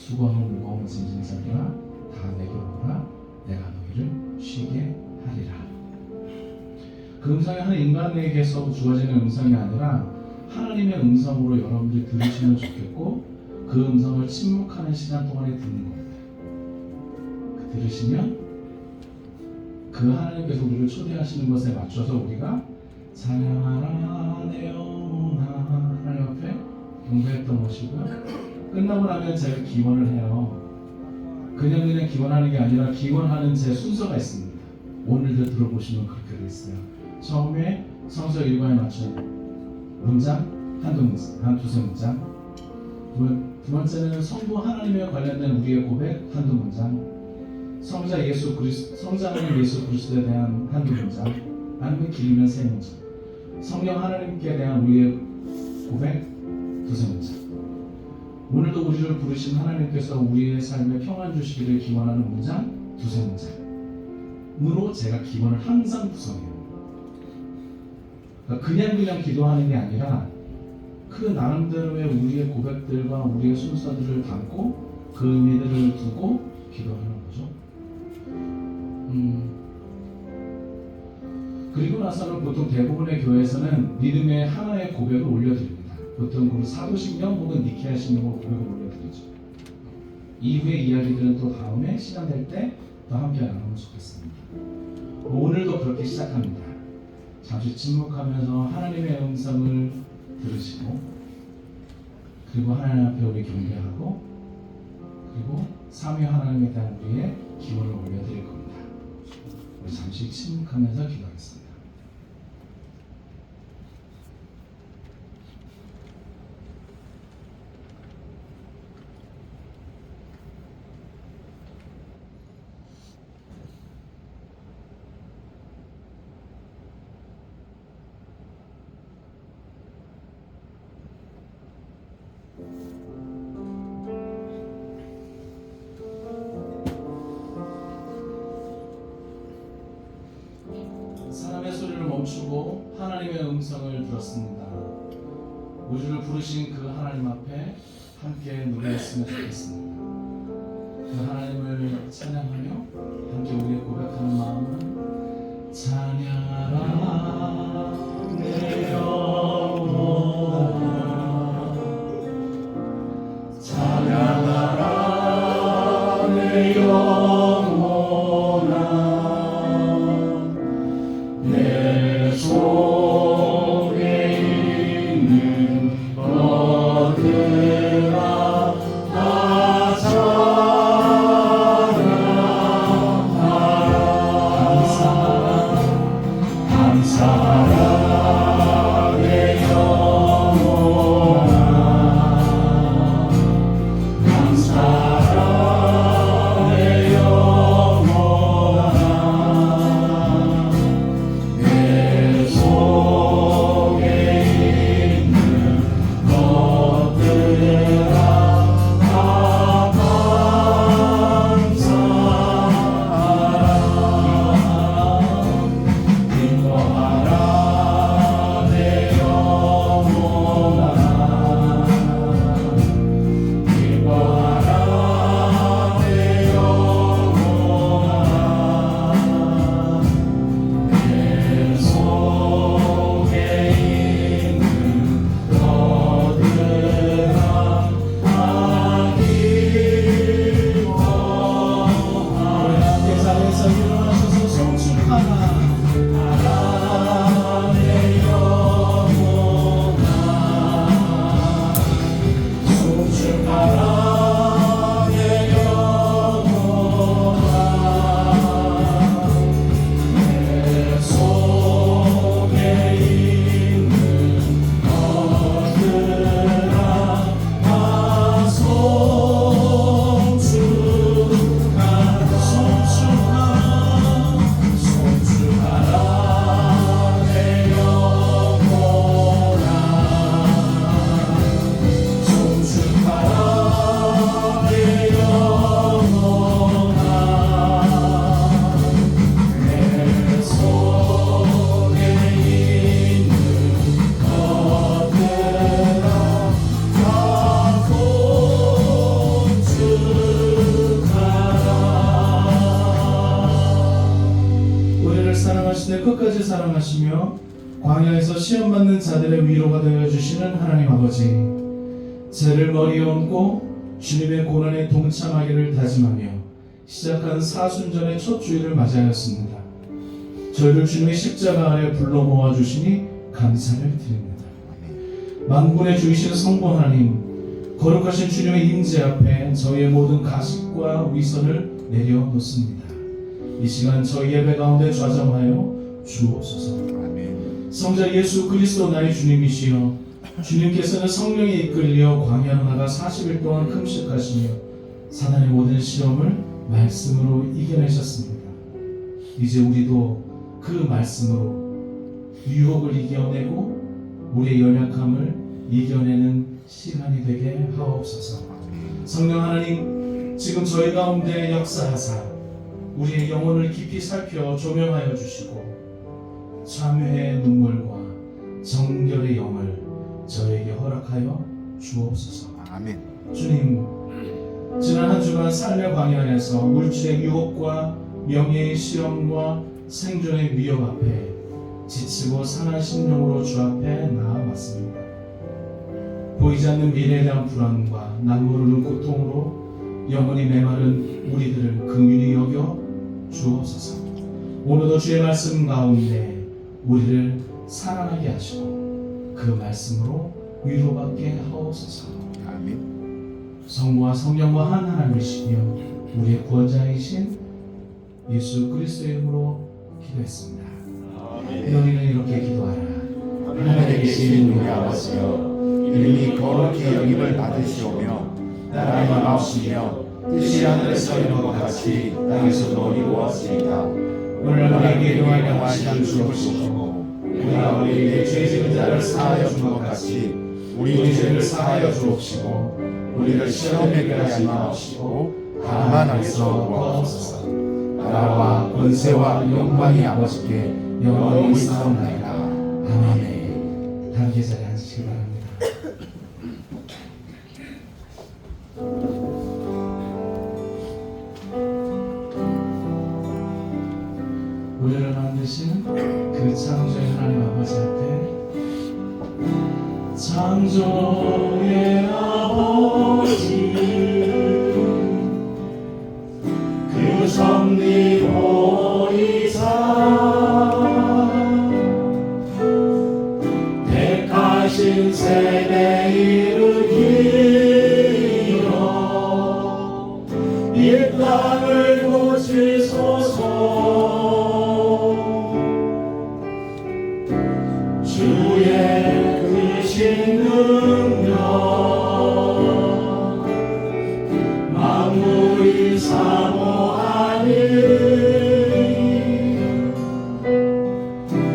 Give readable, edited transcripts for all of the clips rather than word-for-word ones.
수고하고 무거운 짐진 자들아 다 내게로 오라 내가 너희를 쉬게 하리라. 그 음성이 한 인간에게서 주어지는 음성이 아니라 하나님의 음성으로 여러분들이 들으시면 좋겠고 그 음성을 침묵하는 시간 동안에 듣는 겁니다. 들으시면 그 하나님께서 우리를 초대하시는 것에 맞춰서 우리가 찬양하라 내 영혼아 하나님 앞에 경배했던 것이고요. 끝나고 나면 제가 기원을 해요. 그냥 기원하는 게 아니라 기원하는 제 순서가 있습니다. 오늘도 들어보시면 그렇게 되어 있어요. 처음에 성서 1과에 맞춘 문장 두세 문장, 두 번째는 성부 하나님에 관련된 우리의 고백 한두 문장, 성자는 예수 그리스도에 대한 한두 문장, 아니면 길면 세 문장, 성령 하나님께 대한 우리의 고백 두세 문장. 오늘도 우리를 부르신 하나님께서 우리의 삶에 평안 주시기를 기원하는 문장 두세 문장으로 제가 기원을 항상 구성해요. 그러니까 그냥 기도하는 게 아니라 그 나름대로의 우리의 고백들과 우리의 순서들을 담고 그 의미들을 두고 기도하는 거죠. 그리고 나서는 보통 대부분의 교회에서는 믿음의 하나의 고백을 올려드립니다. 보통 그 사도신경 혹은 니케아 신경으로 고백을 올려드리죠. 이후의 이야기들은 또 다음에 시간 될 때 또 함께 나누면 좋겠습니다. 오늘도 그렇게 시작합니다. 잠시 침묵하면서 하나님의 음성을 들으시고 그리고 하나님 앞에 우리 경배하고 그리고 삼위 하나님에 대한 우리의 기원을 올려드릴 겁니다. 우리 잠시 침묵하면서 기도하겠습니다. 사람의 소리를 멈추고 하나님의 음성을 들었습니다. 우주를 부르신 그 하나님 앞에 함께 노래했으면 좋겠습니다. 그 하나님을 찬양하며 함께 우리의 고백하는 마음은 찬양하라 내 영혼아 찬양하라 내 영혼아 내 속에 있는 것들아 다 찬양하라 감사하라 내 영혼아 감사하라 내 영혼아 사랑하시며 광야에서 시험받는 자들의 위로가 되어주시는 하나님 아버지, 죄를 머리에 얹고 주님의 고난에 동참하기를 다짐하며 시작한 사순절의 첫 주일을 맞이하였습니다. 저희를 주님의 십자가 아래 불러 모아주시니 감사를 드립니다. 만군의 주이신 성부 하나님, 거룩하신 주님의 임재 앞에 저희의 모든 가식과 위선을 내려놓습니다. 이 시간 저희 예배 가운데 좌정하여 주옵소서. 성자 예수 그리스도 나의 주님이시여, 주님께서는 성령에 이끌려 광야로 나가 40일 동안 금식하시며 사단의 모든 시험을 말씀으로 이겨내셨습니다. 이제 우리도 그 말씀으로 유혹을 이겨내고 우리의 연약함을 이겨내는 시간이 되게 하옵소서. 성령 하나님, 지금 저희 가운데 역사하사 우리의 영혼을 깊이 살펴 조명하여 주시고 참회의 눈물과 정결의 영을 저에게 허락하여 주옵소서. 아멘. 주님, 지난 한 주간 삶의 광야에서 물질의 유혹과 명예의 시험과 생존의 위협 앞에 지치고 상한 심령으로 주 앞에 나아왔습니다. 보이지 않는 미래에 대한 불안과 남모르는 고통으로 영혼이 메마른 우리들을 긍휼히 여겨 주옵소서. 오늘도 주의 말씀 가운데 우리를 사랑하게 하시고 그 말씀으로 위로받게 하옵소서. 아멘. 성부와 성령과 한 하나님이시며 우리의 구원자이신 예수 그리스도의 이름으로 기도했습니다. 너희는 이렇게 기도하라. 하늘에 계신 우리 아버지여, 이름이 거룩히 여김을 받으시오며 나라의 마음이며 뜻이 하늘에서 이룬 것 같이 땅에서도 이루어지이다. 오늘 우리에게 용할 양식을 주옵시고 우리가 우리에게 죄 지은 자를 사하여 준 것 같이 우리 죄를 사하여 주옵시고 우리를 시험에 들게 하지 마옵시고 다만 악에서 구하옵소서. 나라와 권세와 영광이 아버지께 영원히 있사옵나이다. 아멘. 함께 자리에 앉으시기 바랍니다. 우리를 만드신 그 창조의 하나님 아버지 앞에 창조의 아버지, 그 섭리보이사 택하신 세대 이르기로 이 땅을 고치소서. 주의 크신 능력 만물이 사모하니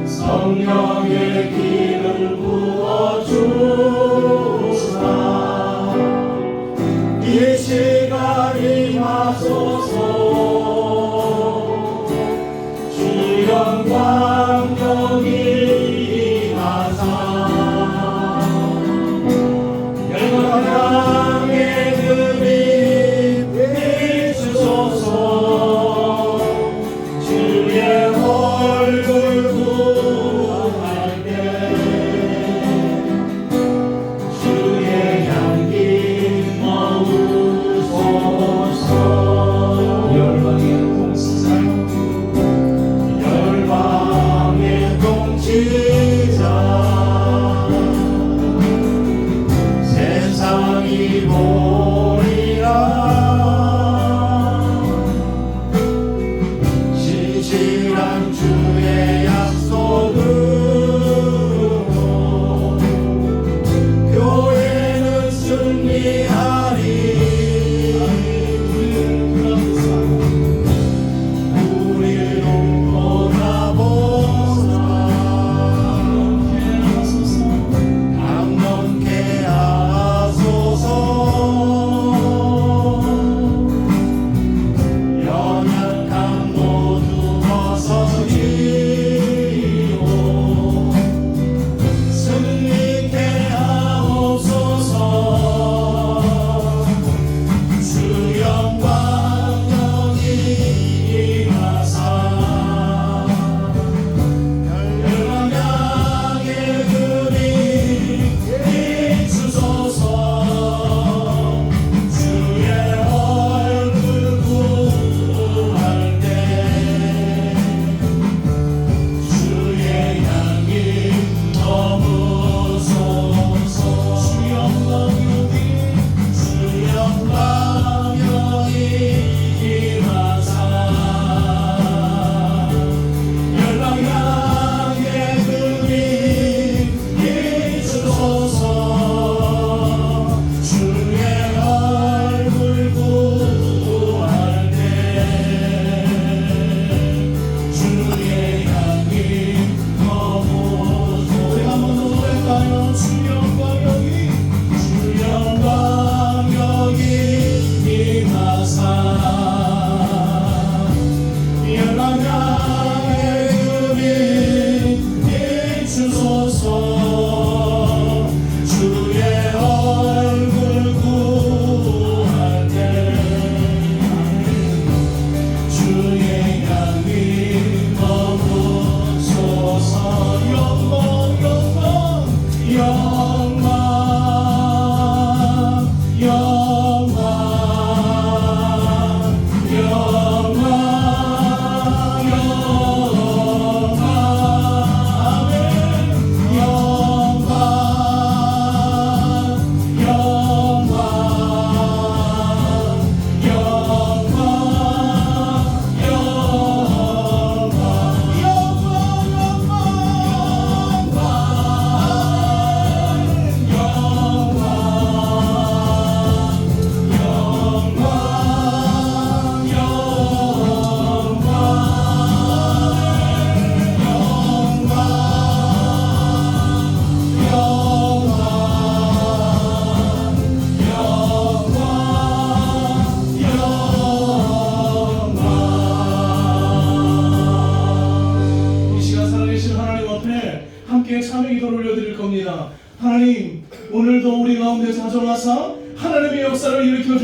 성령의 기름 부어주사 이 시간 임하소서. 주 영광 여기 영광의 금이 비추소서. 주의 얼굴 구할 때 주의 향기 머무소서.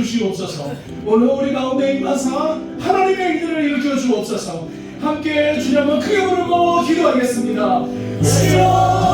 주시옵소서. 오늘 우리 가운데 임하사 하나님의 일들을 일으켜 주옵소서. 함께 주님 한번 크게 부르고 기도하겠습니다. 주여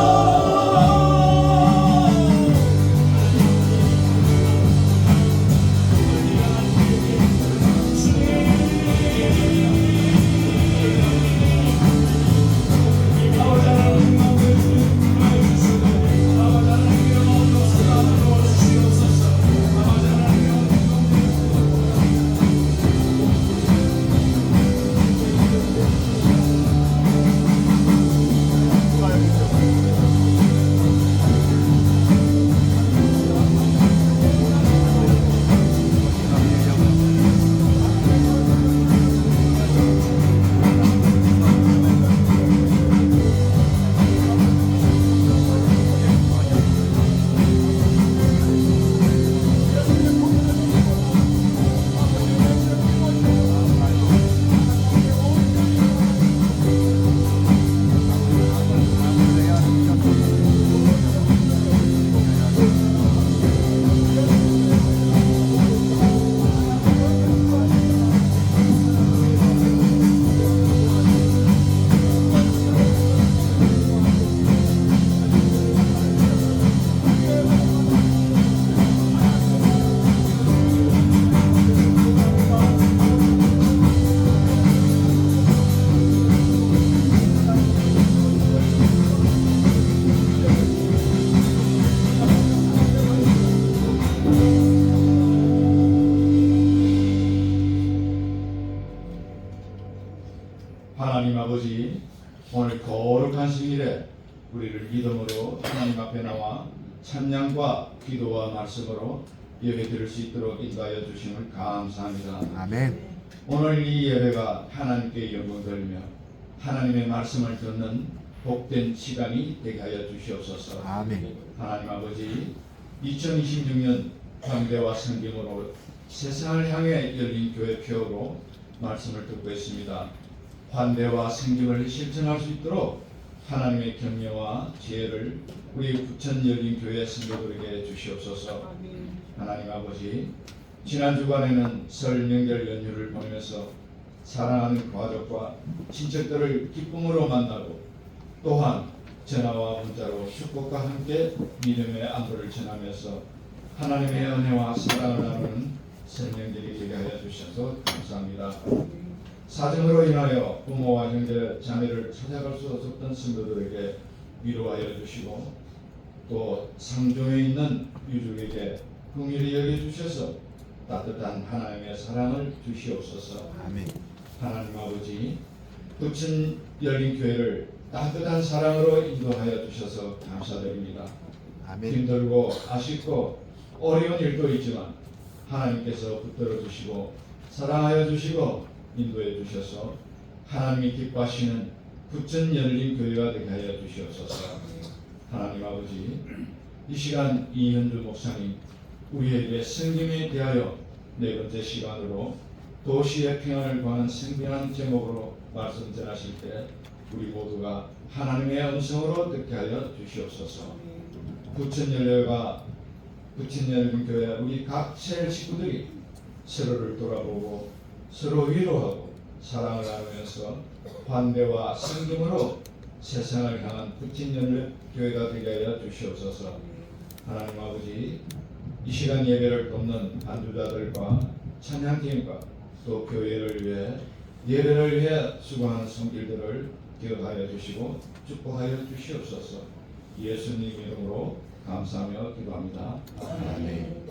하나님 아버지, 오늘 거룩한 시일에 우리를 믿음으로 하나님 앞에 나와 찬양과 기도와 말씀으로 예배 드릴 수 있도록 인도하여 주심을 감사합니다. 아멘. 오늘 이 예배가 하나님께 영광 돌리며 하나님의 말씀을 듣는 복된 시간이 되게 하여 주시옵소서. 아멘. 하나님 아버지, 2026년 광대와 성김으로 세상을 향해 열린 교회 표어로 말씀을 듣고 있습니다. 환대와 생김을 실천할 수 있도록 하나님의 격려와 지혜를 우리 부천 열린 교회 성도들에게 주시옵소서. 하나님 아버지, 지난 주간에는 설 명절 연휴를 보내면서 사랑하는 가족과 친척들을 기쁨으로 만나고 또한 전화와 문자로 축복과 함께 믿음의 안부를 전하면서 하나님의 은혜와 사랑을 나누는 설 명절이 되게 하여 주셔서 감사합니다. 사정으로 인하여 부모와 형제, 자매를 찾아갈 수 없었던 성도들에게 위로하여 주시고 또 상중에 있는 유족에게 긍휼히 여겨주셔서 따뜻한 하나님의 사랑을 주시옵소서. 아멘. 하나님 아버지, 부천 열린 교회를 따뜻한 사랑으로 인도하여 주셔서 감사드립니다. 아멘. 힘들고 아쉽고 어려운 일도 있지만 하나님께서 붙들어 주시고 사랑하여 주시고 인도해 주셔서 하나님이 기뻐하시는 부천 열린 교회가 되게 하여 주시옵소서. 하나님 아버지, 이 시간 이현주 목사님 우리에게 성김에 대하여 네 번째 시간으로 도시의 평안을 구하는 생명한 제목으로 말씀 전하실 때 우리 모두가 하나님의 음성으로 듣게 하여 주시옵소서. 부천 열린 교회 우리 각 셀 식구들이 서로를 돌아보고 서로 위로하고 사랑을 나누면서 환대와 성김으로 세상을 향한 부천 열린 교회가 되게 하여 주시옵소서. 하나님 아버지, 이 시간 예배를 돕는 반주자들과 찬양팀과 또 교회를 위해 예배를 위해 수고하는 손길들을 기억하여 주시고 축복하여 주시옵소서. 예수님 이름으로 감사하며 기도합니다. 아멘.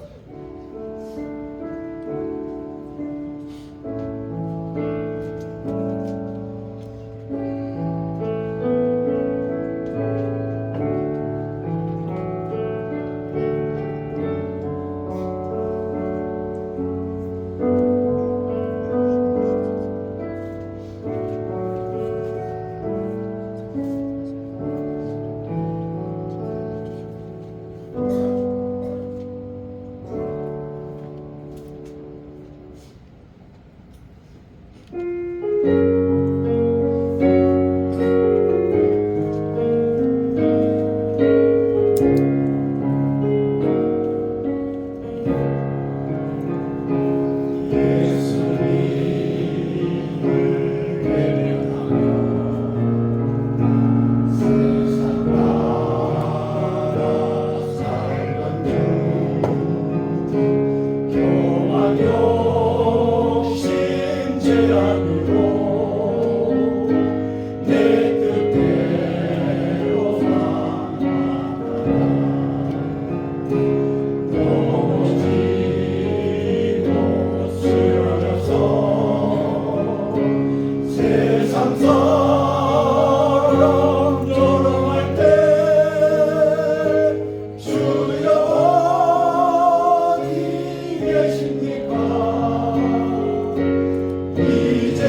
이제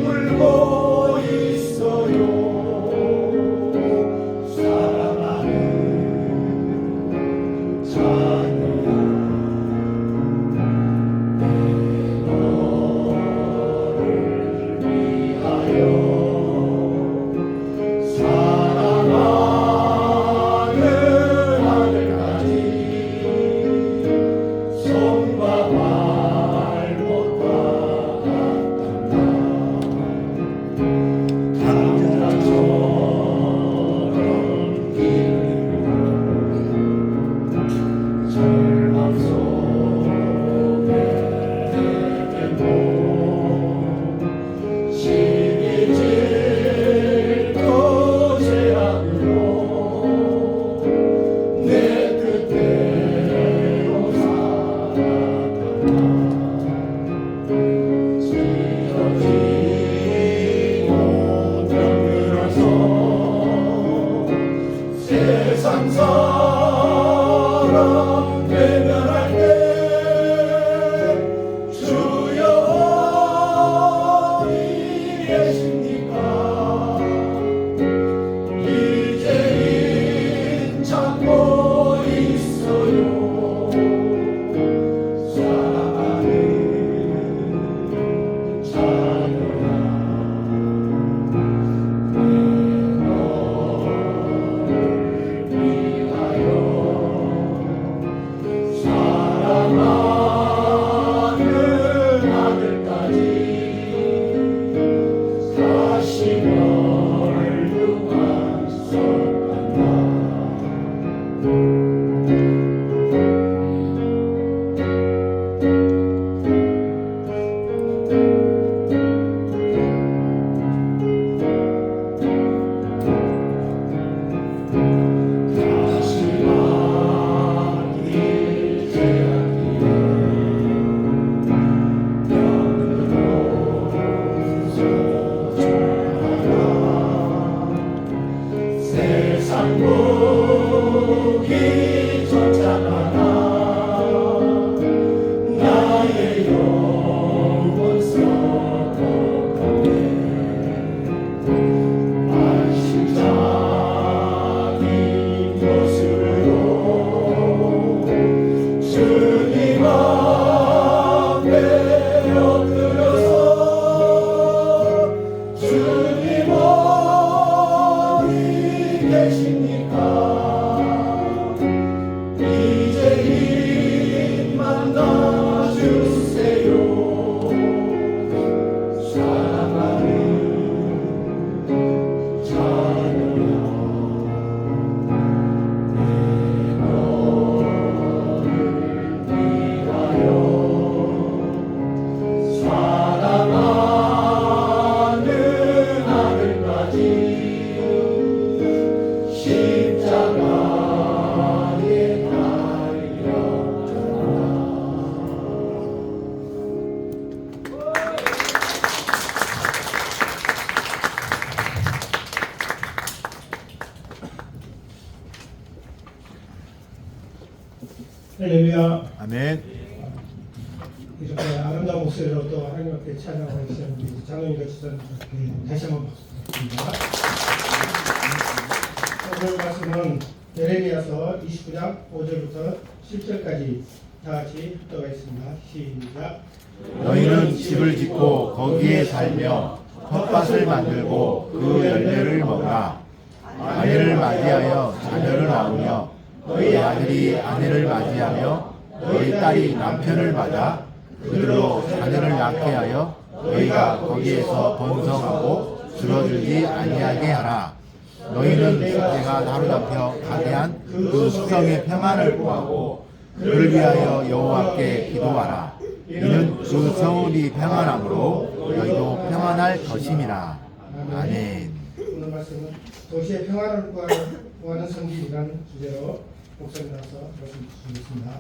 물고 있어요. 사랑하는 자녀야, 내 너를 위하여 사랑하는 아들까지 손과 발못 닿았단다. 강자처럼 길을 절망 속에 내뱉고 시기질 거제하고 내 뜻대로 살아간다. 찢어진 옷들어서 세상 사람 외면할 때 주여 어디 계십니까? 이제는 찾고 있어요. 사랑하는 자녀야, 내 너를 위하여 사랑하는 아들까지 다시 멸류관 썼단다. 다시 말길 제하기에 영으로 소중하라. 세상 무기 쫓아가라. 나의 영혼 썩어가네. 안식자인 모습으로 주님 앞에 엎드려서 주님 어디 계십니까? 이제 입만 놔주세요. 사랑하는 자녀야, 내 너를 위하여 사랑하는 아들까지 십자가에 달렸더라. 할렐루야. 아멘. 이렇게 아름다운 목소리로 또 하나님 앞에 찬양하고 계시는 우리 장로님과 지사님께 다시 한번 박수 드립니다. 오늘 말씀은 예레미야서 29장 5절부터 10절까지 다 같이 합독가 있습니다. 시작. 너희는 집을 짓고 거기에 살며 텃밭을 만들고 그 열매를 먹으라. 아내를 맞이하여 자녀를 낳으며 너희 아들이 아내를 맞이하며 너희 딸이 남편을 맞아 그들로 자녀를 낳게 하여 너희가 거기에서 번성하고 줄어들지 아니하게 하라. 너희는 내가 사로잡혀 가게 한 그 수성의 평안을 구하고 그를 위하여 여호와께 기도하라. 이는 그 성읍이 평안함으로 너희도 평안할 것임이라. 아멘. 오늘 말씀은 도시의 평화를 구하는 성김이라는 주제로 목사님 나와서 말씀 주시겠습니다.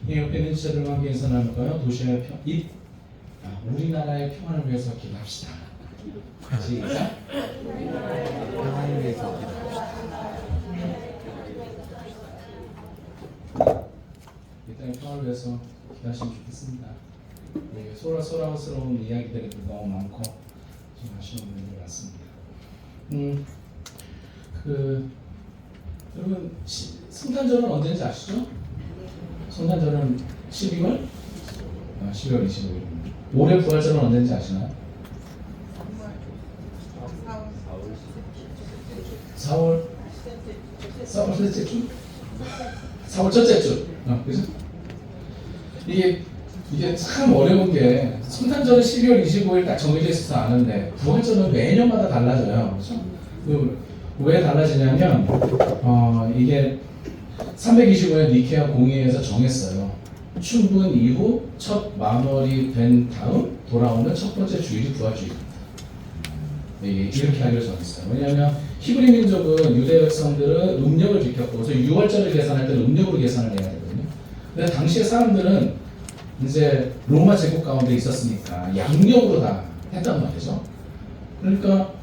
옆에 있는 지체들과 함께 인사 나눌까요? 도시의 우리나라의 평화를 위해서 기도합시다. 시작. 평안을 위해서 기도합시다. 평화를 위해서 기도하시면 좋겠습니다. 소란스러운 이야기들이 너무 많고 좀 아쉬운 부분이 많습니다. 여러분 성탄절은 언제인지 아시죠? 성탄절은 12월? 12월 25일입니다. 올해 부활절은 언제인지 아시나요? 4월 셋째 주? 4월 첫째 주. 그죠? 이게 참 어려운 게 성탄절은 12월 25일 딱 정해져 있어서 아는데 부활절은 매년마다 달라져요. 그렇죠? 왜 달라지냐면 이게 325년 니케아 공의회에서 정했어요. 춘분 이후 첫 만월이 된 다음 돌아오는 첫 번째 주일이 부활주일입니다. 이렇게 하기로 정했어요. 왜냐하면 히브리 민족은 유대 백성들은 음력을 지켰고 그래서 6월절을 계산할 때는 음력으로 계산을 해야 되거든요. 근데 당시의 사람들은 이제 로마 제국 가운데 있었으니까 양력으로 다 했단 말이죠. 그러니까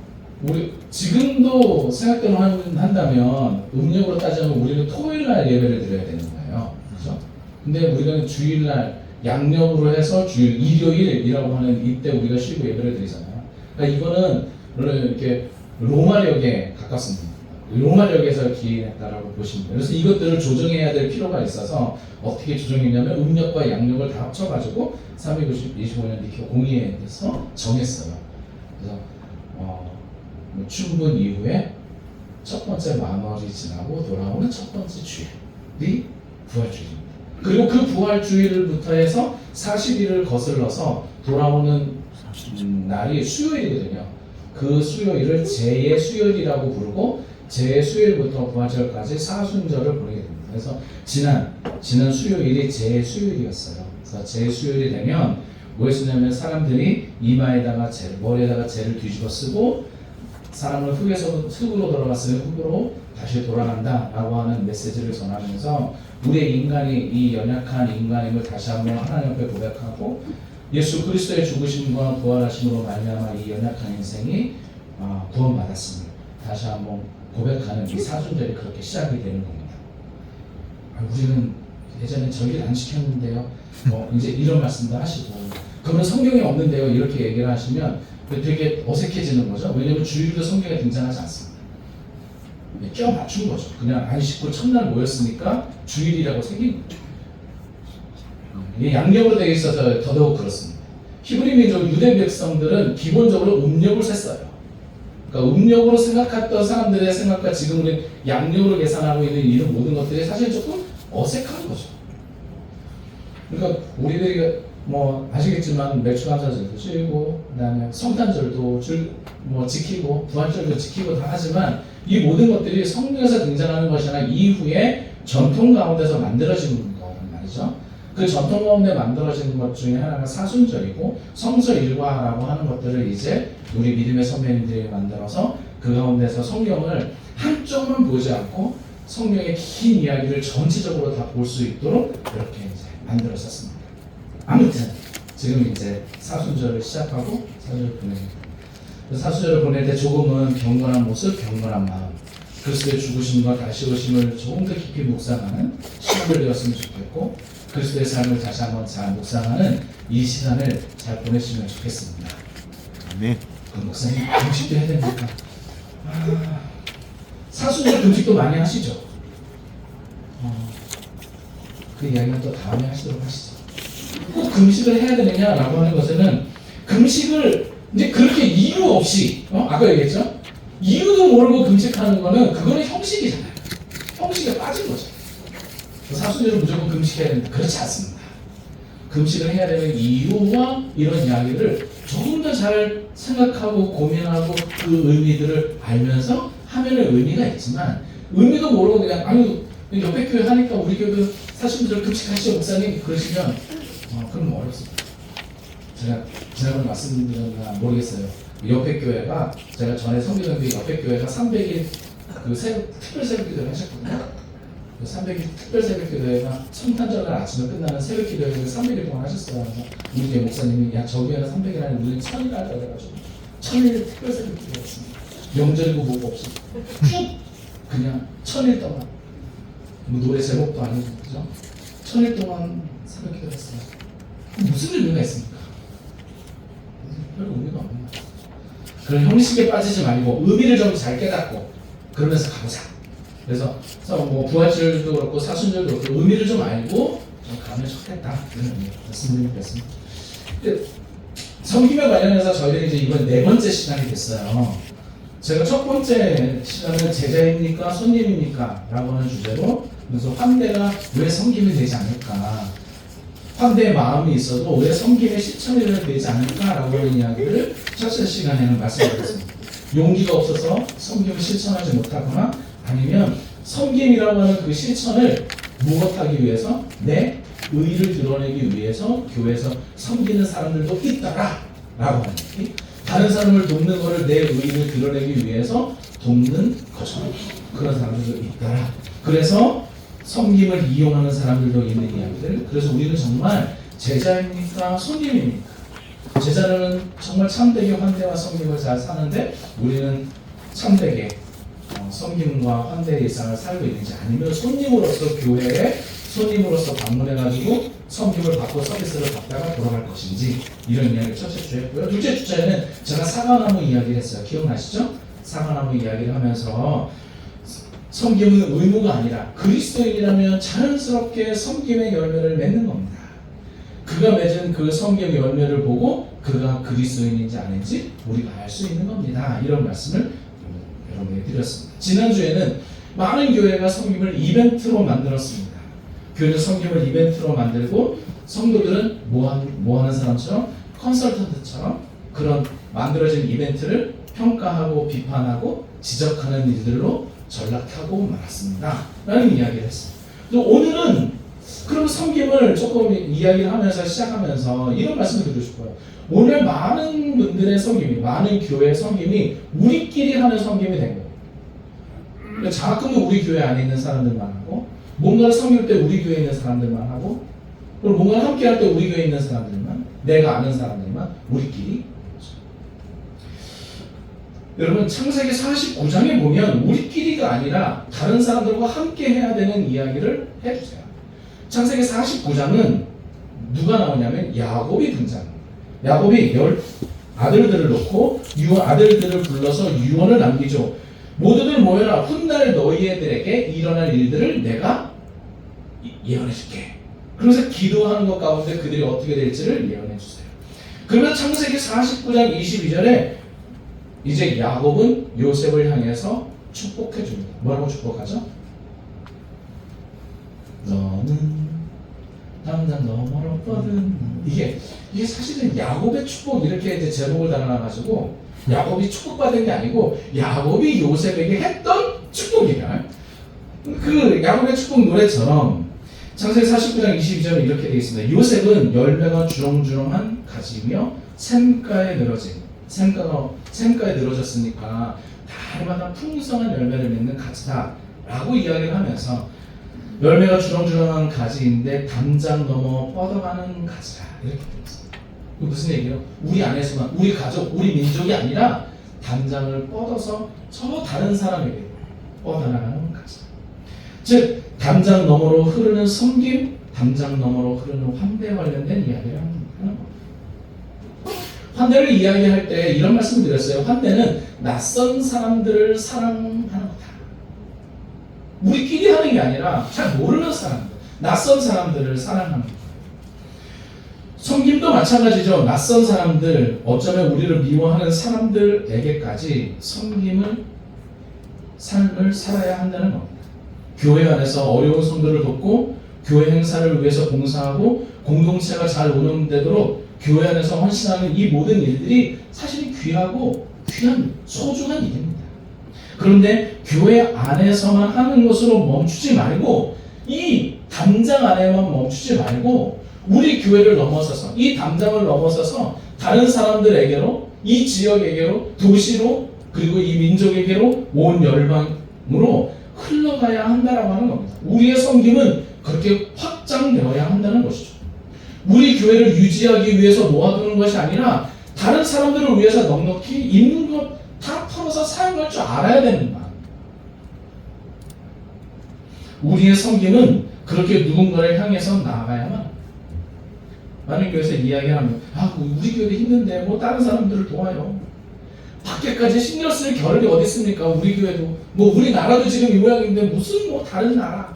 우리 지금도 생각대로 한다면 음력으로 따지면 우리는 토요일날 예배를 드려야 되는 거예요. 그렇죠? 근데 우리가 주일날 양력으로 해서 주일 일요일이라고 하는 이때 우리가 쉬고 예배를 드리잖아요. 그러니까 이거는 이렇게 로마력에 가깝습니다. 로마력에서 기인했다라고 보시면 돼요. 그래서 이것들을 조정해야 될 필요가 있어서 어떻게 조정했냐면 음력과 양력을 다 합쳐가지고 325년 니케아 공의회에서 정했어요. 그래서 춘분 이후에 첫 번째 만월이 지나고 돌아오는 첫 번째 주일이 부활주일입니다. 그리고 그 부활주일부터 해서 40일을 거슬러서 돌아오는 날이 수요일이거든요. 그 수요일을 제의 수요일이라고 부르고 제의 수요일부터 부활절까지 사순절을 보내게 됩니다. 그래서 지난 수요일이 제의 수요일이었어요. 그래서 제의 수요일이 되면 뭐였냐면 사람들이 이마에다가 머리에다가 재를 뒤집어 쓰고 사람을 흙으로 돌아갔으면 흙으로 다시 돌아간다라고 하는 메시지를 전하면서 우리의 인간이 이 연약한 인간임을 다시 한번 하나님 앞에 고백하고 예수 그리스도의 죽으심과 부활하심으로 말미암아 이 연약한 인생이 구원받았음을 다시 한번 고백하는 이 사순절이 그렇게 시작이 되는 겁니다. 우리는 예전에 절기를 안 지켰는데요. 이제 이런 말씀도 하시고 그러면 성경에 없는데요. 이렇게 얘기를 하시면 되게 어색해지는 거죠. 왜냐하면 주일도 성경에 등장하지 않습니다. 껴 맞춘 거죠. 그냥 안식구 첫날 모였으니까 주일이라고 새긴 거죠. 이게 양력으로 되어 있어서 더더욱 그렇습니다. 히브리 민족 유대 백성들은 기본적으로 음력을 셌어요. 그러니까 음력으로 생각했던 사람들의 생각과 지금 우리 양력으로 계산하고 있는 이런 모든 것들이 사실 조금 어색한 거죠. 그러니까 우리들이 아시겠지만 매추감사절도 지키고 그다음에 성탄절도 지키고 부활절도 지키고 다 하지만 이 모든 것들이 성경에서 등장하는 것이 아니라 이후에 전통 가운데서 만들어진 거란 말이죠. 그 전통 가운데 만들어진 것 중에 하나가 사순절이고 성서일과라고 하는 것들을 이제 우리 믿음의 선배님들이 만들어서 그 가운데서 성경을 한쪽만 보지 않고 성경의 긴 이야기를 전체적으로 다 볼 수 있도록 이렇게 이제 만들어졌습니다. 아무튼 지금 이제 사순절을 시작하고 사순절을 보내는 사순절을 보낼 때 조금은 경건한 모습, 경건한 마음, 그리스도의 죽으심과 다시 오심을 조금 더 깊이 묵상하는 시간을 되었으면 좋겠고 그리스도의 삶을 다시 한번 잘 묵상하는 이 시간을 잘 보내시면 좋겠습니다. 아멘. 목사님 금식도 해야 됩니까? 사순절 금식도 많이 하시죠? 그 이야기는 또 다음에 하시도록 하시죠. 꼭 금식을 해야 되느냐라고 하는 것에는 금식을 이제 그렇게 이유 없이 아까 얘기했죠? 이유도 모르고 금식하는 거는 그거는 형식이잖아요. 형식에 빠진 거죠. 사순절은 무조건 금식해야 된다. 그렇지 않습니다. 금식을 해야 되는 이유와 이런 이야기를 조금 더 잘 생각하고 고민하고 그 의미들을 알면서 하면은 의미가 있지만 의미도 모르고 그냥 옆에 교회 하니까 우리 교회도 사순절 금식하시죠 목사님 그러시면 그럼 어렵습니다. 제가 지난번에 말씀드렸나 모르겠어요. 옆에 교회가 제가 전에 성교단비 옆에 교회가 300일 특별 새벽 기도를 하셨거든요. 300일 특별 새벽 기도회가 성탄절 날 아침에 끝나는 새벽 기도회를 300일 동안 하셨어요. 우리 교회 목사님이 야 저 교회는 300일 아니라 우리는 1000일 하자 그래가지고 1000일 특별 새벽 기도회였습니다. 명절이고 뭐고 없이 쭉 그냥 1000일 동안 노래 제목도 아니고 그죠? 1000일 동안 새벽 기도를 했어요. 무슨 의미가 있습니까? 별 의미가 없는 거예요. 그런 형식에 빠지지 말고 의미를 좀 잘 깨닫고 그러면서 가보자. 그래서 뭐 부활절도 그렇고 사순절도 그렇고 의미를 좀 알고 좀 가면 좋겠다. 이런 의미 말씀드리겠습니다. 섬김에 관련해서 저희들이 이제 이번 4번째 시간이 됐어요. 제가 첫 번째 시간은 제자입니까 손님입니까? 라고 하는 주제로 그래서 환대가 왜 섬김이 되지 않을까? 환대의 마음이 있어도 왜 섬김의 실천이 되지 않을까? 라고 하는 이야기를 첫째 시간에는 말씀드렸습니다. 용기가 없어서 섬김을 실천하지 못하거나 아니면 섬김이라고 하는 그 실천을 무엇하기 위해서 내 의의를 드러내기 위해서 교회에서 섬기는 사람들도 있더라 라고 하는 얘기. 다른 사람을 돕는 것을 내 의의를 드러내기 위해서 돕는 거죠. 그런 사람들도 있더라. 그래서 섬김을 이용하는 사람들도 있는 이야기들. 그래서 우리는 정말 제자입니까 손님입니까? 제자는 정말 참되게 환대와 섬김을 잘 사는데 우리는 참되게 섬김과 환대의 일상을 살고 있는지 아니면 손님으로서 교회에 손님으로서 방문해가지고 섬김을 받고 서비스를 받다가 돌아갈 것인지 이런 이야기를 첫째 주에 했고요. 둘째 주에는 제가 사과나무 이야기를 했어요. 기억나시죠? 사과나무 이야기를 하면서 섬김은 의무가 아니라 그리스도인이라면 자연스럽게 섬김의 열매를 맺는 겁니다. 그가 맺은 그 섬김의 열매를 보고 그가 그리스도인인지 아닌지 우리가 알 수 있는 겁니다. 이런 말씀을 여러분에게 드렸습니다. 지난주에는 많은 교회가 섬김을 이벤트로 만들었습니다. 교회는 섬김을 이벤트로 만들고 성도들은 뭐 하는 사람처럼 컨설턴트처럼 그런 만들어진 이벤트를 평가하고 비판하고 지적하는 일들로 전락하고 말았습니다. 라는 이야기를 했습니다. 또 오늘은 그럼 섬김을 조금 이야기를 하면서 시작하면서 이런 말씀을 드리고 싶어요. 오늘 많은 분들의 섬김이, 많은 교회의 섬김이 우리끼리 하는 섬김이 된 거예요. 장학금도 우리 교회 안에 있는 사람들만 하고 뭔가를 섬길 때 우리 교회에 있는 사람들만 하고 그리고 뭔가를 함께 할 때 우리 교회에 있는 사람들만 내가 아는 사람들만 우리끼리. 여러분 창세기 49장에 보면 우리끼리가 아니라 다른 사람들과 함께 해야 되는 이야기를 해주세요. 창세기 49장은 누가 나오냐면 야곱이 등장합니다. 야곱이 10 아들들을 놓고 아들들을 불러서 유언을 남기죠. 모두들 모여라. 훗날 너희들에게 일어날 일들을 내가 예언해 줄게. 그래서 기도하는 것 가운데 그들이 어떻게 될지를 예언해 주세요. 그러면 창세기 49장 22절에 이제 야곱은 요셉을 향해서 축복해 줍니다. 뭐라고 축복하죠? 너는 당장 너머로 뻗은 이게 사실은 야곱의 축복 이렇게 이제 제목을 달아놔가지고 야곱이 축복받은 게 아니고 야곱이 요셉에게 했던 축복이야. 그 야곱의 축복 노래처럼 창세기 49장 22절에 이렇게 되어 있습니다. 요셉은 열매가 주렁주렁한 가지며 샘가에 늘어진 샘가에 늘어졌으니까 달마다 풍성한 열매를 맺는 가지다 라고 이야기를 하면서 열매가 주렁주렁한 가지인데 담장 넘어 뻗어가는 가지라 이렇게 되어 있습니다. 무슨 얘기예요? 우리 안에서만 우리 가족, 우리 민족이 아니라 담장을 뻗어서 저 다른 사람에게 뻗어나가는 가지. 즉 담장 너머로 흐르는 섬김, 담장 너머로 흐르는 환대에 관련된 이야기를 하는 겁니다. 환대를 이야기할 때 이런 말씀을 드렸어요. 환대는 낯선 사람들을 사랑하는 거다. 우리끼리 하는 게 아니라 잘 모르는 사람들, 낯선 사람들을 사랑하는 거다. 섬김도 마찬가지죠. 낯선 사람들, 어쩌면 우리를 미워하는 사람들에게까지 섬김을 삶을 살아야 한다는 겁니다. 교회 안에서 어려운 성도를 돕고 교회 행사를 위해서 봉사하고 공동체가 잘 운영되도록 교회 안에서 헌신하는 이 모든 일들이 사실 귀하고 귀한 소중한 일입니다. 그런데 교회 안에서만 하는 것으로 멈추지 말고 이 담장 안에만 멈추지 말고 우리 교회를 넘어서서 이 담장을 넘어서서 다른 사람들에게로 이 지역에게로 도시로 그리고 이 민족에게로 온 열방으로 흘러가야 한다라고 하는 겁니다. 우리의 섬김은 그렇게 확장되어야 한다는 것이죠. 우리 교회를 유지하기 위해서 모아두는 것이 아니라 다른 사람들을 위해서 넉넉히 있는 것 다 털어서 사용할 줄 알아야 되는 말. 우리의 섬김은 그렇게 누군가를 향해서 나아가야만 많은 교회에서 이야기하면 우리 교회도 힘든데 뭐 다른 사람들을 도와요. 밖에까지 신경 쓸 겨를이 어디 있습니까? 우리 교회도 뭐 우리나라도 지금 이 모양인데 무슨 뭐 다른 나라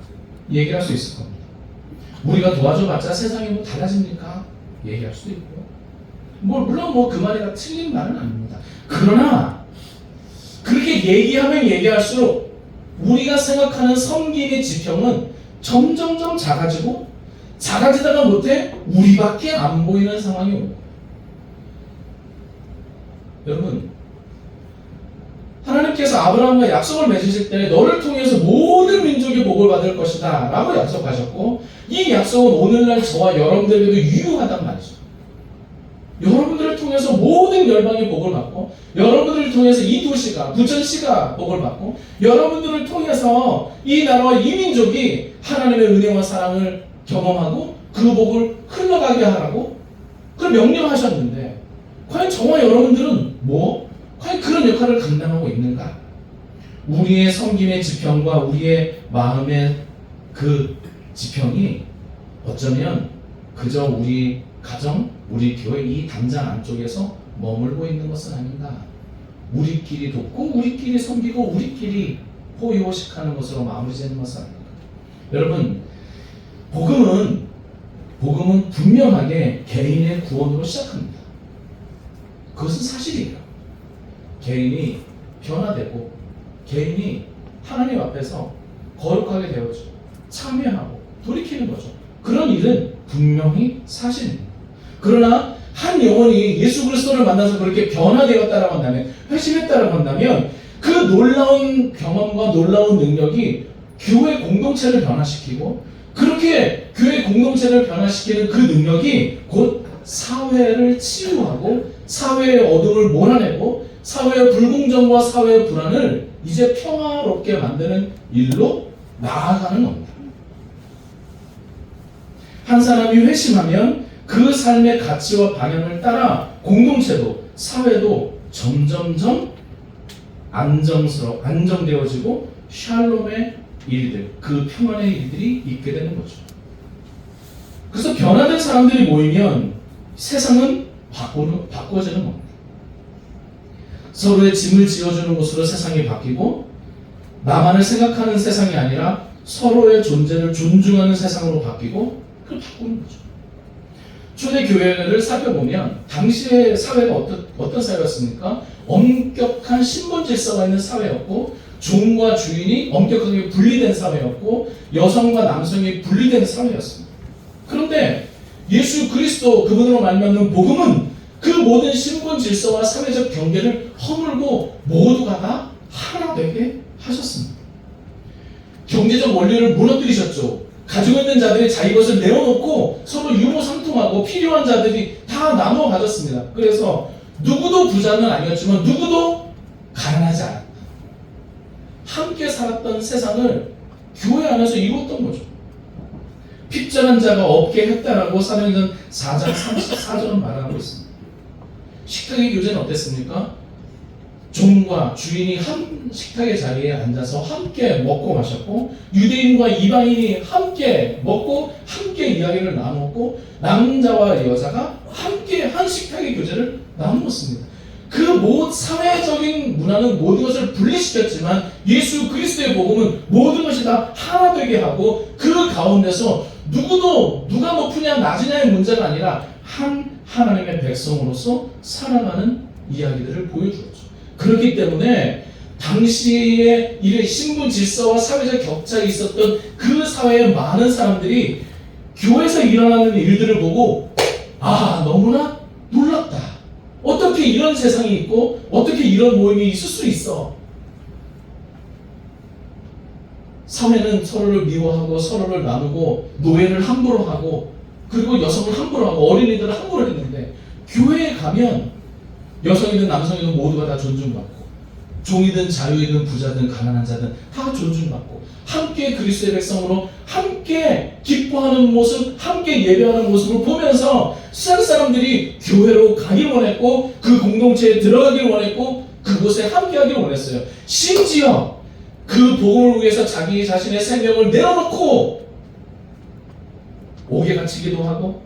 얘기할 수 있을 겁니다. 우리가 도와줘봤자 세상이 뭐 달라집니까? 얘기할 수도 있고 물론 뭐 그 말이 다 틀린 말은 아닙니다. 그러나 그렇게 얘기하면 얘기할수록 우리가 생각하는 섬김의 지평은 점점점 작아지다가 못해 우리밖에 안 보이는 상황이 옵니다. 여러분, 하나님께서 아브라함과 약속을 맺으실 때 너를 통해서 모든 민족이 복을 받을 것이다 라고 약속하셨고, 이 약속은 오늘날 저와 여러분들에게도 유효하단 말이죠. 여러분들을 통해서 모든 열방이 복을 받고, 여러분들을 통해서 이 도시가 부천시가 복을 받고, 여러분들을 통해서 이 나라와 이 민족이 하나님의 은혜와 사랑을 경험하고 그 복을 흘러가게 하라고 그걸 명령하셨는데, 과연 저와 여러분들은 과연 그런 역할을 감당하고 있는가? 우리의 섬김의 지평과 우리의 마음의 그 지평이 어쩌면 그저 우리 가정, 우리 교회 이 담장 안쪽에서 머물고 있는 것은 아닌가? 우리끼리 돕고 우리끼리 섬기고 우리끼리 호의호식하는 것으로 마무리되는 것은 아닌가? 여러분, 복음은 분명하게 개인의 구원으로 시작합니다. 그것은 사실이에요. 개인이 변화되고 개인이 하나님 앞에서 거룩하게 되어지고 참여하고 돌이키는 거죠. 그런 일은 분명히 사실입니다. 그러나 한 영혼이 예수 그리스도를 만나서 그렇게 변화되었다라고 한다면, 회심했다라고 한다면 그 놀라운 경험과 놀라운 능력이 교회 공동체를 변화시키고, 그렇게 교회 공동체를 변화시키는 그 능력이 곧 사회를 치유하고 사회의 어둠을 몰아내고 사회의 불공정과 사회의 불안을 이제 평화롭게 만드는 일로 나아가는 겁니다. 한 사람이 회심하면 그 삶의 가치와 방향을 따라 공동체도 사회도 점점점 안정되어지고 샬롬의 일들, 그 평안의 일들이 있게 되는 거죠. 그래서 변화된 사람들이 모이면 세상은 바꿔지는 겁니다. 서로의 짐을 지어주는 것으로 세상이 바뀌고, 나만을 생각하는 세상이 아니라 서로의 존재를 존중하는 세상으로 바뀌고, 그걸 바꾸는 거죠. 초대교회를 살펴보면 당시의 사회가 어떤 사회였습니까? 엄격한 신분 질서가 있는 사회였고, 종과 주인이 엄격하게 분리된 사회였고, 여성과 남성이 분리된 사회였습니다. 그런데 예수 그리스도 그분으로 말미암는 복음은 그 모든 신분 질서와 사회적 경계를 허물고 모두가 다 하나 되게 하셨습니다. 경제적 원리를 무너뜨리셨죠. 가지고 있는 자들이 자기 것을 내어놓고 서로 유무상통하고 필요한 자들이 다 나누어 가졌습니다. 그래서 누구도 부자는 아니었지만 누구도 가난하지 않았다. 함께 살았던 세상을 교회 안에서 이뤘던 거죠. 핍절한 자가 없게 했다라고 사도행전 4장 34절은 말하고 있습니다. 식탁의 교제는 어땠습니까? 종과 주인이 한 식탁의 자리에 앉아서 함께 먹고 마셨고, 유대인과 이방인이 함께 먹고 함께 이야기를 나누었고, 남자와 여자가 함께 한 식탁의 교제를 나누었습니다. 그 모든 사회적인 문화는 모든 것을 분리시켰지만 예수 그리스도의 복음은 모든 것이 다 하나 되게 하고, 그 가운데서 누가 높으냐 낮으냐의 문제가 아니라 한 하나님의 백성으로서 살아가는 이야기들을 보여주었죠. 그렇기 때문에 당시에 이런 신분 질서와 사회적 격차가 있었던 그 사회의 많은 사람들이 교회에서 일어나는 일들을 보고 너무나 놀랍다. 어떻게 이런 세상이 있고 어떻게 이런 모임이 있을 수 있어. 사회는 서로를 미워하고 서로를 나누고 노예를 함부로 하고 그리고 여성을 함부로 하고 어린이들을 함부로 했는데, 교회에 가면 여성이든 남성이든 모두가 다 존중받고, 종이든 자유이든 부자든 가난한 자든 다 존중받고, 함께 그리스도의 백성으로 함께 기뻐하는 모습, 함께 예배하는 모습을 보면서 세상 사람들이 교회로 가길 원했고, 그 공동체에 들어가길 원했고, 그곳에 함께하길 원했어요. 심지어 그 복음을 위해서 자기 자신의 생명을 내어놓고 옥에 갇히기도 하고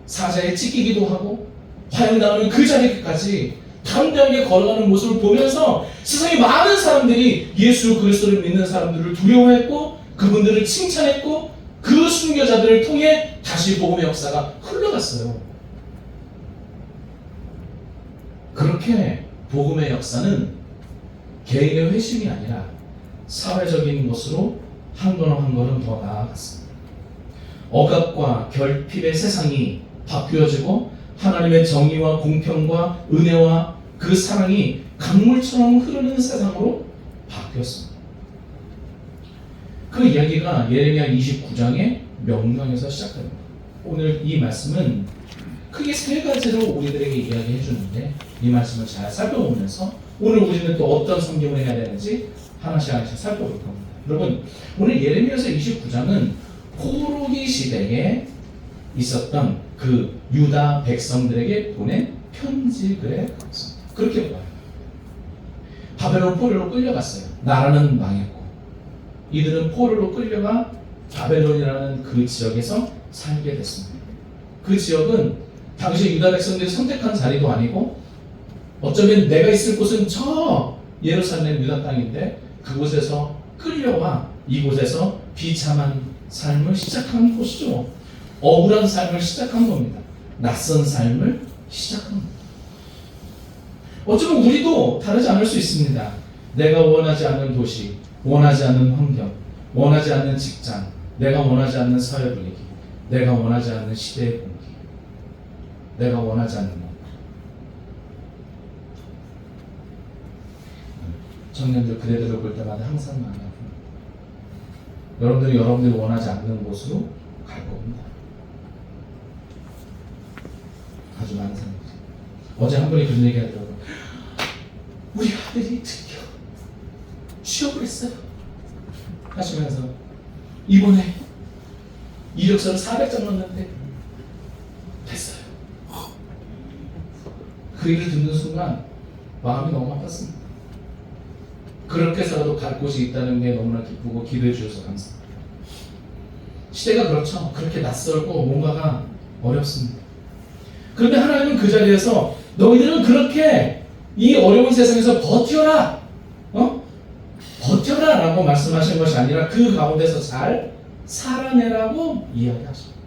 사자에 찢기기도 하고 화형당하는 그 자리까지 담대하게 걸어가는 모습을 보면서 세상에 많은 사람들이 예수 그리스도를 믿는 사람들을 두려워했고 그분들을 칭찬했고 그 순교자들을 통해 다시 복음의 역사가 흘러갔어요. 그렇게 복음의 역사는 개인의 회심이 아니라 사회적인 것으로 한 걸음 한 걸음 더 나아갔습니다. 억압과 결핍의 세상이 바뀌어지고 하나님의 정의와 공평과 은혜와 그 사랑이 강물처럼 흐르는 세상으로 바뀌었습니다. 그 이야기가 예레미야 29장의 명령에서 시작됩니다. 오늘 이 말씀은 크게 세 가지로 우리들에게 이야기해 주는데 이 말씀을 잘 살펴보면서 오늘 우리는 또 어떤 성경을 해야 되는지 하나씩 살펴볼 겁니다. 여러분, 오늘 예레미야서 29장은 포로기 시대에 있었던 그 유다 백성들에게 보낸 편지글의 것입니다. 그렇게 봐요. 바벨론 포로로 끌려갔어요. 나라는 망했고 이들은 포로로 끌려가 바벨론이라는 그 지역에서 살게 됐습니다. 그 지역은 당시 유다 백성들이 선택한 자리도 아니고 어쩌면 내가 있을 곳은 저 예루살렘 유다 땅인데 그곳에서 끌려와 이곳에서 비참한 삶을 시작한 곳이죠. 억울한 삶을 시작한 겁니다. 낯선 삶을 시작한 겁니다. 어쩌면 우리도 다르지 않을 수 있습니다. 내가 원하지 않는 도시, 원하지 않는 환경, 원하지 않는 직장, 내가 원하지 않는 사회 분위기, 내가 원하지 않는 시대의 공기, 내가 원하지 않는 것. 청년들 그대들을 볼 때마다 항상 마음이 아픕니다. 여러분들이 원하지 않는 곳으로 갈 겁니다. 아주 많은 사람들이. 어제 한 분이 그런 얘기 하더라고요. 우리 아들이 드디어 취업을 했어요. 하시면서 이번에 이력서를 400장 넣었는데 됐어요. 그 얘기를 듣는 순간 마음이 너무 아팠습니다. 그렇게 해서라도 갈 곳이 있다는 게 너무나 기쁘고 기도해 주셔서 감사합니다. 시대가 그렇죠. 그렇게 낯설고 뭔가가 어렵습니다. 그런데 하나님은 그 자리에서 너희들은 그렇게 이 어려운 세상에서 버텨라, 버텨라 라고 말씀하신 것이 아니라 그 가운데서 잘 살아내라고 이야기하십니다.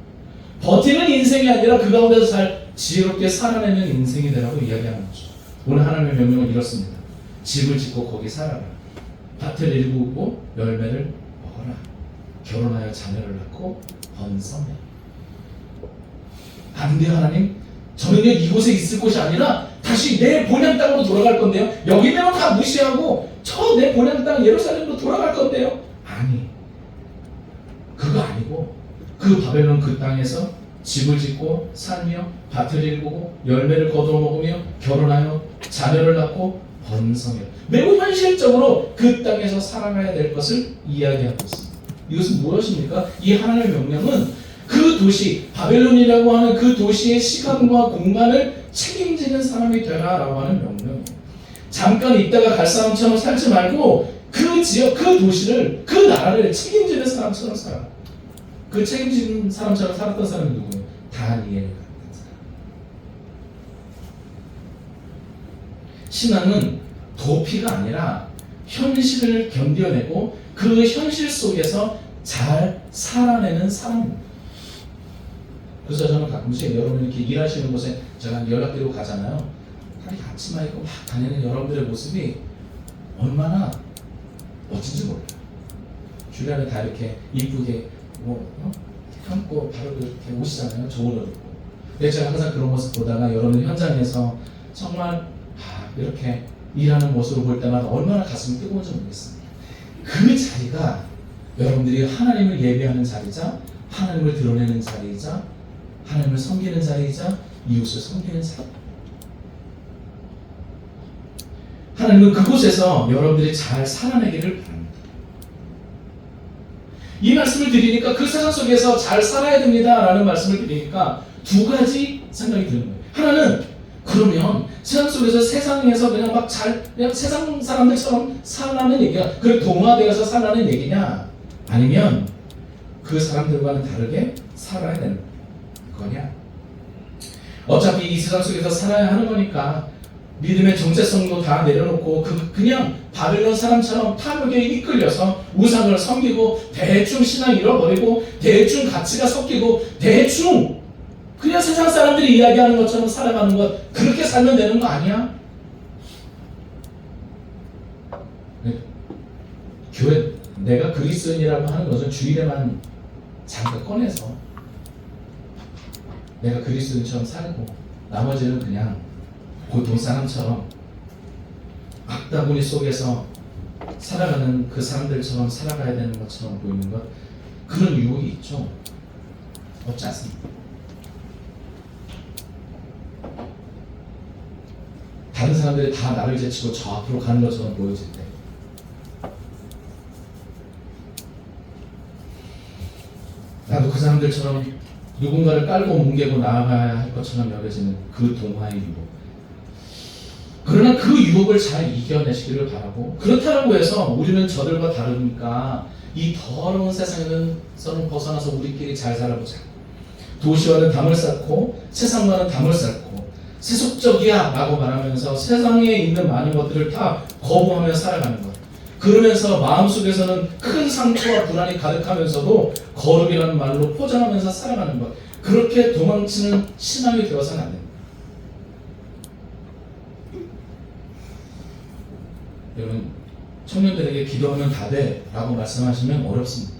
버티는 인생이 아니라 그 가운데서 잘 지혜롭게 살아내는 인생이 되라고 이야기하는 거죠. 오늘 하나님의 명령은 이렇습니다. 집을 짓고 거기 살아라. 밭을 일구고 열매를 먹어라. 결혼하여 자녀를 낳고 번성해. 안 돼요, 하나님? 저는요 이곳에 있을 곳이 아니라 다시 내 본향 땅으로 돌아갈 건데요. 여기면 다 무시하고 저 내 본향 땅 예루살렘으로 돌아갈 건데요. 아니, 그거 아니고 그 바벨론 그 땅에서 집을 짓고 살며 밭을 일구고 열매를 거두어 먹으며 결혼하여 자녀를 낳고 번성해. 매우 현실적으로 그 땅에서 살아가야 될 것을 이야기하고 있습니다. 이것은 무엇입니까? 이 하나님의 명령은 그 도시, 바벨론이라고 하는 그 도시의 시간과 공간을 책임지는 사람이 되라라고 하는 명령이에요. 잠깐 있다가 갈 사람처럼 살지 말고 그 지역, 그 도시를, 그 나라를 책임지는 사람처럼 살아. 그 책임지는 사람처럼 살았던 사람이 누구예요? 다니엘 같은 사람. 신앙은 도피가 아니라 현실을 견뎌내고 그 현실 속에서 잘 살아내는 사람입니다. 그래서 저는 가끔씩 여러분 이렇게 일하시는 곳에 제가 연락드리고 가잖아요. 다리 앞치마 입고 막 다니는 여러분들의 모습이 얼마나 멋진지 몰라요. 주변에 다 이렇게 이쁘게 감고 바로 이렇게 오시잖아요. 좋은 옷 입고. 근데 제가 항상 그런 모습 보다가 여러분 현장에서 정말 이렇게 일하는 모습을 볼 때마다 얼마나 가슴이 뜨거운지 모르겠습니다. 그 자리가 여러분들이 하나님을 예배하는 자리자, 하나님을 드러내는 자리이자, 하나님을 섬기는 자리이자, 이웃을 섬기는 자리. 하나님은 그곳에서 여러분들이 잘 살아내기를 바랍니다. 이 말씀을 드리니까 그 세상 속에서 잘 살아야 됩니다 라는 말씀을 드리니까 두 가지 생각이 드는 거예요. 하나는 그러면 세상 속에서 세상에서 그냥 막 그냥 세상 사람들처럼 살라는 얘기야. 그래 동화되어서 살라는 얘기냐? 아니면 그 사람들과는 다르게 살아야 되는 거냐? 어차피 이 세상 속에서 살아야 하는 거니까 믿음의 정체성도 다 내려놓고 그냥 바벨론 사람처럼 탐욕에 이끌려서 우상을 섬기고 대충 신앙 잃어버리고 대충 가치가 섞이고 대충 그냥 세상 사람들이 이야기하는 것처럼 살아가는 것, 그렇게 살면 되는 거 아니야? 교회 내가 그리스도인이라고 하는 것은 주일에만 잠깐 꺼내서 내가 그리스도인처럼 살고 나머지는 그냥 보통 사람처럼 악다구니 속에서 살아가는 그 사람들처럼 살아가야 되는 것처럼 보이는 것, 그런 유혹이 있죠. 없지 않습니까? 다른 사람들이 다 나를 제치고 저 앞으로 가는 것처럼 보여질 때 나도 그 사람들처럼 누군가를 깔고 뭉개고 나아가야 할 것처럼 여겨지는 그 동화의 유혹. 그러나 그 유혹을 잘 이겨내시기를 바라고, 그렇다고 해서 우리는 저들과 다르니까 이 더러운 세상에서는 벗어나서 우리끼리 잘 살아보자. 도시와는 담을 쌓고 세상과는 담을 쌓고 세속적이야 라고 말하면서 세상에 있는 많은 것들을 다 거부하며 살아가는 것. 그러면서 마음속에서는 큰 상처와 불안이 가득하면서도 거룩이라는 말로 포장하면서 살아가는 것. 그렇게 도망치는 신앙이 되어서는 안 됩니다. 여러분, 청년들에게 기도하면 다 돼 라고 말씀하시면 어렵습니다.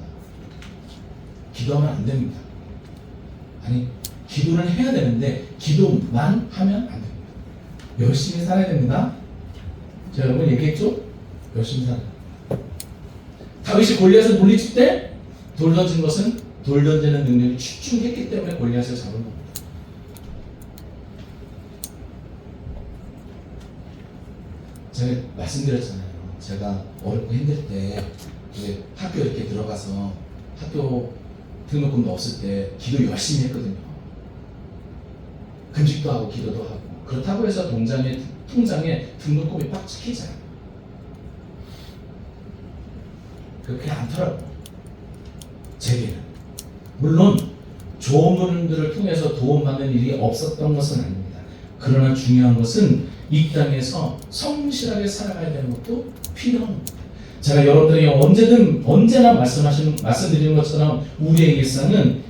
기도하면 안 됩니다. 아니, 기도를 해야 되는데 기도만 하면 안 됩니다. 열심히 살아야 됩니다. 제가 여러분 얘기했죠? 열심히 살아요. 다윗이 골리앗을 물리칠 때 돌 던진 것은 돌 던지는 능력이 출중했기 때문에 골리앗을 잡은 겁니다. 제가 말씀드렸잖아요. 제가 어렵고 힘들 때 학교 이렇게 들어가서 학교 등록금도 없을 때 기도 열심히 했거든요. 금식도 하고 기도도 하고. 그렇다고 해서 통장에 등록금이 빡 찍히잖아요. 그렇게 않더라고요. 제게는. 물론 좋은 분들을 통해서 도움받는 일이 없었던 것은 아닙니다. 그러나 중요한 것은 이 땅에서 성실하게 살아가야 되는 것도 필요합니다. 제가 여러분들에게 언제나 말씀드리는 것처럼 우리의 일상은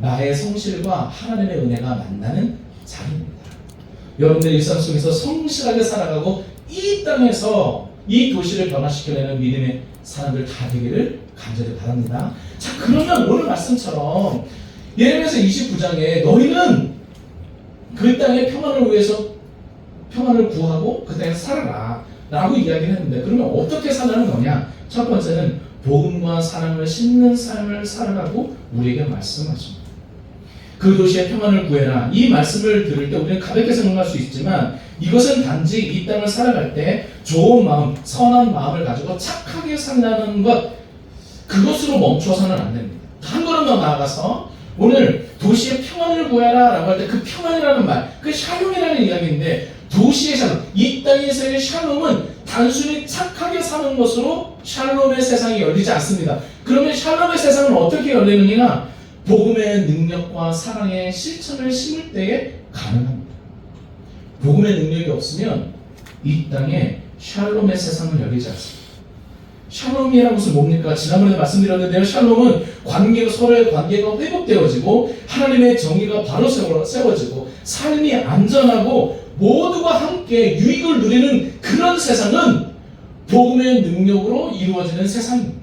나의 성실과 하나님의 은혜가 만나는 자리입니다. 여러분들 일상 속에서 성실하게 살아가고 이 땅에서 이 도시를 변화시켜내는 믿음의 사람들 다 되기를 간절히 바랍니다. 자, 그러면 오늘 말씀처럼 예레미야서 29장에 너희는 그 땅의 평안을 위해서 평안을 구하고 그 땅에서 살아라 라고 이야기를 했는데, 그러면 어떻게 살아가는 거냐? 첫 번째는 복음과 사랑을 심는 삶을 살아가고 우리에게 말씀하십니다. 그 도시의 평안을 구해라. 이 말씀을 들을 때 우리는 가볍게 생각할 수 있지만 이것은 단지 이 땅을 살아갈 때 좋은 마음, 선한 마음을 가지고 착하게 살라는 것, 그것으로 멈춰서는 안 됩니다. 한 걸음 더 나아가서 오늘 도시의 평안을 구해라 라고 할 때 그 평안이라는 말, 그 샬롬이라는 이야기인데, 도시의 샬롬, 이 땅에서의 샬롬은 단순히 착하게 사는 것으로 샬롬의 세상이 열리지 않습니다. 그러면 샬롬의 세상은 어떻게 열리느냐? 복음의 능력과 사랑의 실천을 심을 때에 가능합니다. 복음의 능력이 없으면 이 땅에 샬롬의 세상을 열리지 않습니다. 샬롬이라는 것은 뭡니까? 지난번에 말씀드렸는데요. 샬롬은 서로의 관계가 회복되어지고 하나님의 정의가 바로 세워지고 삶이 안전하고 모두가 함께 유익을 누리는 그런 세상은 복음의 능력으로 이루어지는 세상입니다.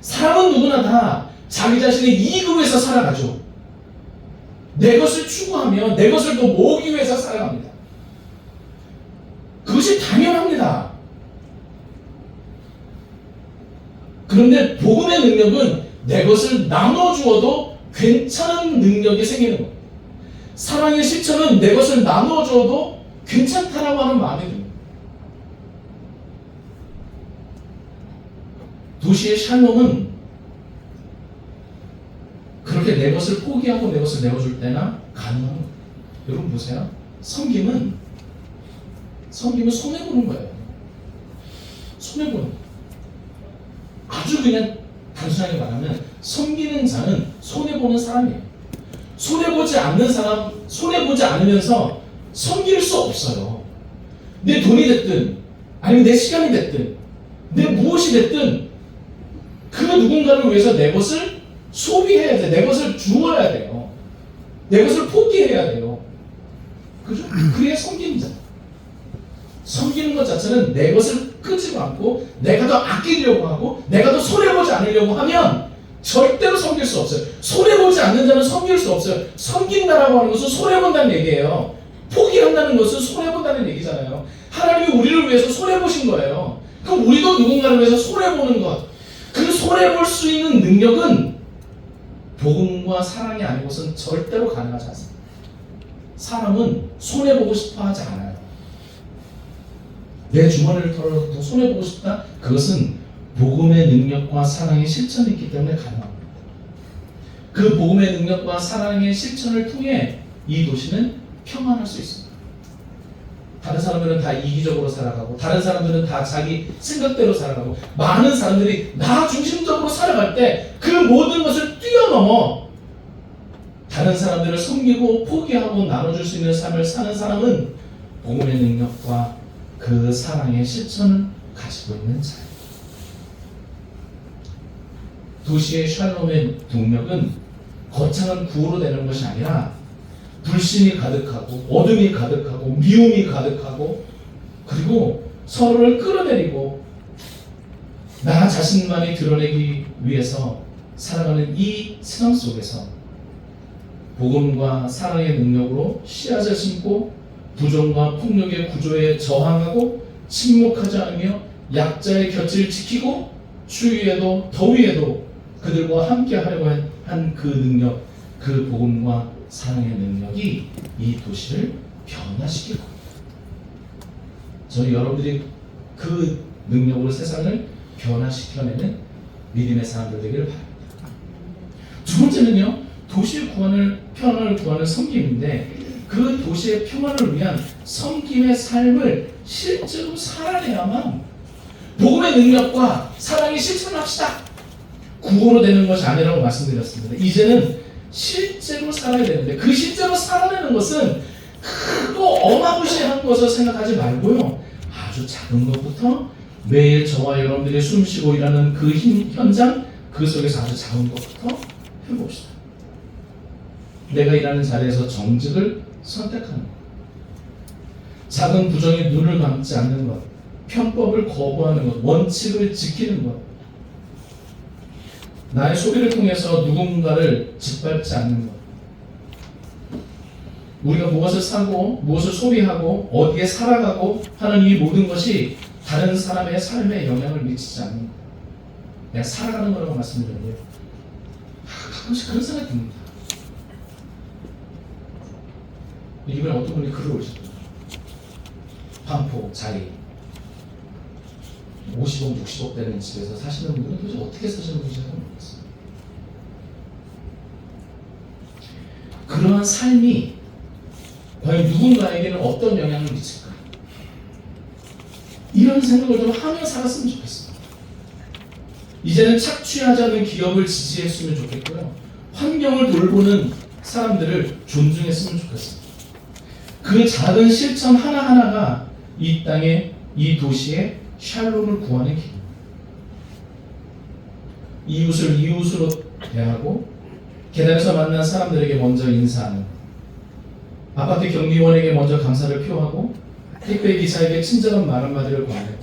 사람은 누구나 다 자기 자신의 이익을 위해서 살아가죠. 내 것을 추구하며 내 것을 또 모으기 위해서 살아갑니다. 그것이 당연합니다. 그런데 복음의 능력은 내 것을 나눠주어도 괜찮은 능력이 생기는 겁니다. 사랑의 실천은 내 것을 나눠주어도 괜찮다라고 하는 마음이 듭니다. 도시의 샬롬은 그렇게 내 것을 포기하고 내 것을 내어줄 때나 가능한 거예요. 여러분 보세요. 섬김은 손해보는 거예요. 손해보는 거예요. 아주 그냥 단순하게 말하면 섬기는 자는 손해보는 사람이에요. 손해보지 않는 사람, 손해보지 않으면서 섬길 수 없어요. 내 돈이 됐든 아니면 내 시간이 됐든 내 무엇이 됐든 그 누군가를 위해서 내 것을 소비해야 돼. 내 것을 주어야 돼요. 내 것을 포기해야 돼요. 그죠? 그게 섬김이잖아. 섬기는 것 자체는 내 것을 끄지 않고 내가 더 아끼려고 하고 내가 더 손해보지 않으려고 하면 절대로 섬길 수 없어요. 손해보지 않는 자는 섬길 수 없어요. 섬긴다라고 하는 것은 손해본다는 얘기예요. 포기한다는 것은 손해본다는 얘기잖아요. 하나님이 우리를 위해서 손해보신 거예요. 그럼 우리도 누군가를 위해서 손해보는 것, 그 손해볼 수 있는 능력은 복음과 사랑이 아니고선 절대로 가능하지 않습니다. 사람은 손해보고 싶어 하지 않아요. 내 주머니를 털어도 손해보고 싶다? 그것은 복음의 능력과 사랑의 실천이 있기 때문에 가능합니다. 그 복음의 능력과 사랑의 실천을 통해 이 도시는 평안할 수 있습니다. 다른 사람들은 다 이기적으로 살아가고 다른 사람들은 다 자기 생각대로 살아가고 많은 사람들이 나 중심적으로 살아갈 때 그 모든 것을 뛰어넘어 다른 사람들을 섬기고 포기하고 나눠줄 수 있는 삶을 사는 사람은 복음의 능력과 그 사랑의 실천을 가지고 있는 자예요. 도시의 샬롬의 동력은 거창한 구호로 되는 것이 아니라 불신이 가득하고 어둠이 가득하고 미움이 가득하고 그리고 서로를 끌어내리고 나 자신만이 드러내기 위해서 살아가는 이 세상 속에서 복음과 사랑의 능력으로 씨앗을 심고 부정과 폭력의 구조에 저항하고 침묵하지 않으며 약자의 곁을 지키고 추위에도 더위에도 그들과 함께 하려고 한 그 능력, 그 복음과 사랑의 능력이 이 도시를 변화시킬 겁니다. 저희 여러분들이 그 능력으로 세상을 변화시켜내는 믿음의 사람들 되기를 바랍니다. 두 번째는요, 도시의 평안을 구하는 섬김인데 그 도시의 평안을 위한 섬김의 삶을 실제로 살아내야만 복음의 능력과 사랑이 실천합시다. 구호로 되는 것이 아니라고 말씀드렸습니다. 이제는 실제로 살아야 되는데 그 실제로 살아내는 것은 크고 어마무시한 것을 생각하지 말고요. 아주 작은 것부터 매일 저와 여러분들이 숨쉬고 일하는 그 현장 그 속에서 아주 작은 것부터 해봅시다. 내가 일하는 자리에서 정직을 선택하는 것, 작은 부정에 눈을 감지 않는 것, 편법을 거부하는 것, 원칙을 지키는 것, 나의 소비를 통해서 누군가를 짓밟지 않는 것, 우리가 무엇을 사고 무엇을 소비하고 어디에 살아가고 하는 이 모든 것이 다른 사람의 삶에 영향을 미치지 않는 것, 내가 살아가는 거라고 말씀드렸는데요. 가끔씩 그런 생각이 듭니다. 이번에 어떤 분이 글을 올리셨더라고요. 반포, 자리 50억, 60억 되는 집에서 사시는 분들은 도대체 어떻게 사시는 분인지 잘 모르겠어요. 그러한 삶이 과연 누군가에게는 어떤 영향을 미칠까? 이런 생각을 좀 하며 살았으면 좋겠어요. 이제는 착취하지 않는 기업을 지지했으면 좋겠고요. 환경을 돌보는 사람들을 존중했으면 좋겠어요. 그 작은 실천 하나하나가 이 땅에, 이 도시에 샬롬을 구하는 길. 이웃을 이웃으로 대하고 계단에서 만난 사람들에게 먼저 인사하는, 아파트 경비원에게 먼저 감사를 표하고 택배 기사에게 친절한 말 한마디를 권하는,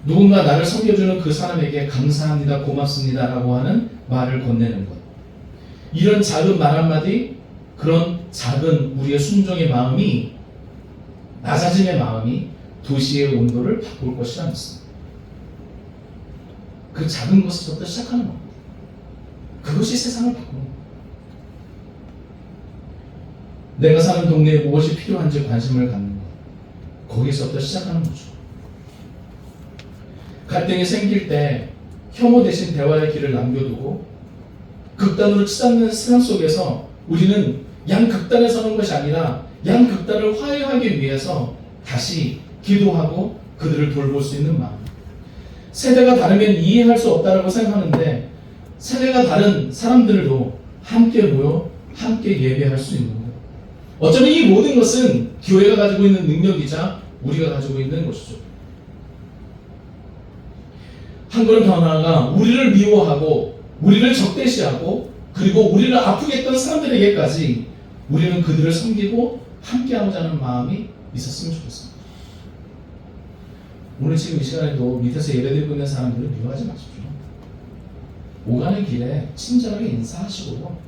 누군가 나를 섬겨주는 그 사람에게 감사합니다, 고맙습니다 라고 하는 말을 건네는 것. 이런 작은 말 한마디, 그런 작은 우리의 순종의 마음이, 낮아짐의 마음이 도시의 온도를 바꿀 것이라 믿습니다. 그 작은 것에서부터 시작하는 겁니다. 그것이 세상을 바꾸는 겁니다. 내가 사는 동네에 무엇이 필요한지 관심을 갖는 것, 거기서부터 시작하는 거죠. 갈등이 생길 때 혐오 대신 대화의 길을 남겨두고 극단으로 치닫는 세상 속에서 우리는 양극단에 서는 것이 아니라 양극단을 화해하기 위해서 다시 기도하고 그들을 돌볼 수 있는 마음. 세대가 다르면 이해할 수 없다고 생각하는데 세대가 다른 사람들도 함께 모여 함께 예배할 수 있는 것. 어쩌면 이 모든 것은 교회가 가지고 있는 능력이자 우리가 가지고 있는 것이죠. 한 걸음 더 나아가 우리를 미워하고 우리를 적대시하고 그리고 우리를 아프게 했던 사람들에게까지 우리는 그들을 섬기고 함께하고자 하는 마음이 있었으면 좋겠습니다. 오늘 지금 이 시간에도 밑에서 예배드리고 있는 사람들을 미워하지 마십시오. 오가는 길에 친절하게 인사하시고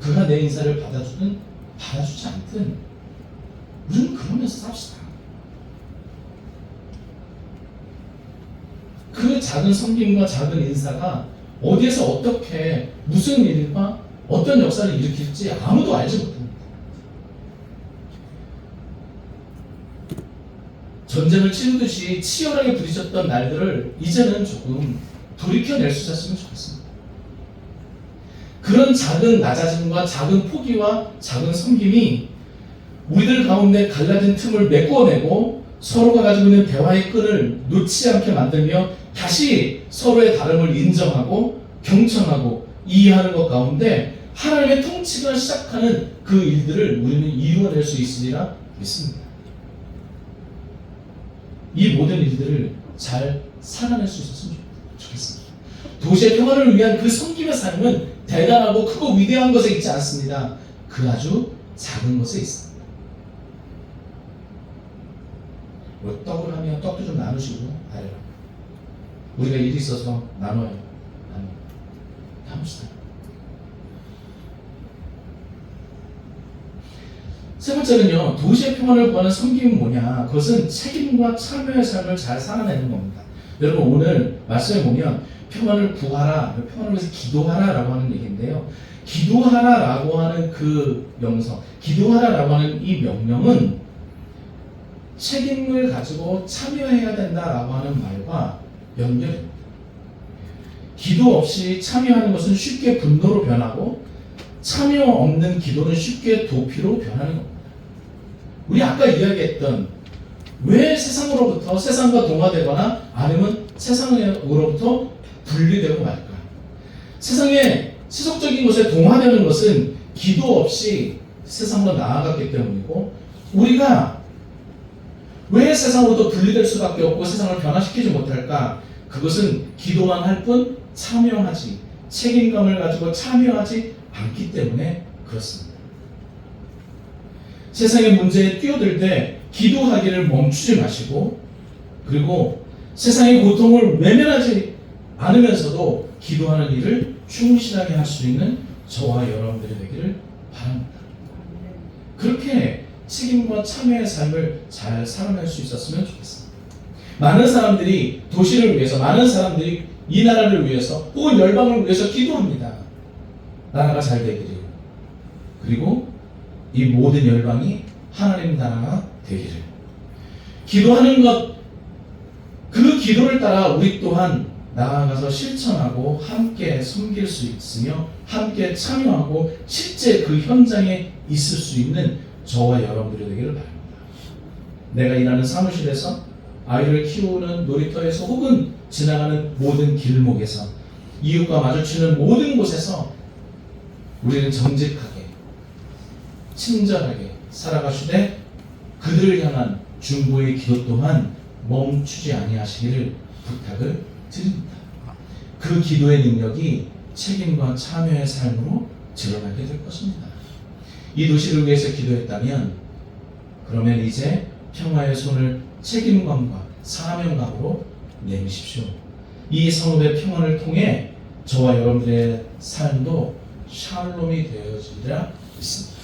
그가 내 인사를 받아주든 받아주지 않든 우리는 그러면서 삽시다. 그 작은 섬김과 작은 인사가 어디에서 어떻게 무슨 일과 어떤 역사를 일으킬지 아무도 알지 못합니다. 전쟁을 치르듯이 치열하게 부딪혔던 날들을 이제는 조금 돌이켜낼 수 있었으면 좋겠습니다. 그런 작은 낮아짐과 작은 포기와 작은 섬김이 우리들 가운데 갈라진 틈을 메꿔내고 서로가 가지고 있는 대화의 끈을 놓지 않게 만들며 다시 서로의 다름을 인정하고 경청하고 이해하는 것 가운데 하나님의 통치가 시작하는 그 일들을 우리는 이루어낼 수 있으리라 믿습니다. 이 모든 일들을 잘 살아낼 수 있었으면 좋겠습니다. 도시의 평화를 위한 그 섬김의 삶은 대단하고 크고 위대한 것에 있지 않습니다. 그 아주 작은 것에 있습니다. 뭐 떡을 하면 떡도 좀 나누시고 아래로 우리가 일이 있어서 나눠요. 나눕시다. 세 번째는요, 도시의 평화를 구하는 섬김은 뭐냐? 그것은 책임과 참여의 삶을 잘 살아내는 겁니다. 여러분 오늘 말씀에 보면 평화를 구하라, 평화를 위해서 기도하라 라고 하는 얘기인데요. 기도하라 라고 하는 그 명성, 기도하라 라고 하는 이 명령은 책임을 가지고 참여해야 된다라고 하는 말과 연결됩니다. 기도 없이 참여하는 것은 쉽게 분노로 변하고 참여 없는 기도는 쉽게 도피로 변하는 겁니다. 우리 아까 이야기했던 왜 세상과 동화되거나 아니면 세상으로부터 분리되고 말까? 세상의 세속적인 것에 동화되는 것은 기도 없이 세상으로 나아갔기 때문이고 우리가 왜 세상으로부터 분리될 수밖에 없고 세상을 변화시키지 못할까? 그것은 기도만 할 뿐 참여하지 책임감을 가지고 참여하지 않기 때문에 그렇습니다. 세상의 문제에 뛰어들 때 기도하기를 멈추지 마시고 그리고 세상의 고통을 외면하지 않으면서도 기도하는 일을 충실하게 할 수 있는 저와 여러분들이 되기를 바랍니다. 그렇게 책임과 참여의 삶을 잘 살아낼 수 있었으면 좋겠습니다. 많은 사람들이 도시를 위해서, 많은 사람들이 이 나라를 위해서 혹은 열방을 위해서 기도합니다. 나라가 잘 되기를. 그리고 이 모든 열방이 하나님 나라가 되기를. 기도하는 것, 그 기도를 따라 우리 또한 나아가서 실천하고 함께 섬길 수 있으며 함께 참여하고 실제 그 현장에 있을 수 있는 저와 여러분들이 되기를 바랍니다. 내가 일하는 사무실에서 아이를 키우는 놀이터에서 혹은 지나가는 모든 길목에서 이웃과 마주치는 모든 곳에서 우리는 정직하게 친절하게 살아가시되 그들을 향한 중보의 기도 또한 멈추지 아니하시기를 부탁을 드립니다. 그 기도의 능력이 책임과 참여의 삶으로 드러나게 될 것입니다. 이 도시를 위해서 기도했다면 그러면 이제 평화의 손을 책임감과 사명감으로 내미십시오. 이 성읍의 평화를 통해 저와 여러분들의 삶도 샬롬이 되어지리라 믿습니다.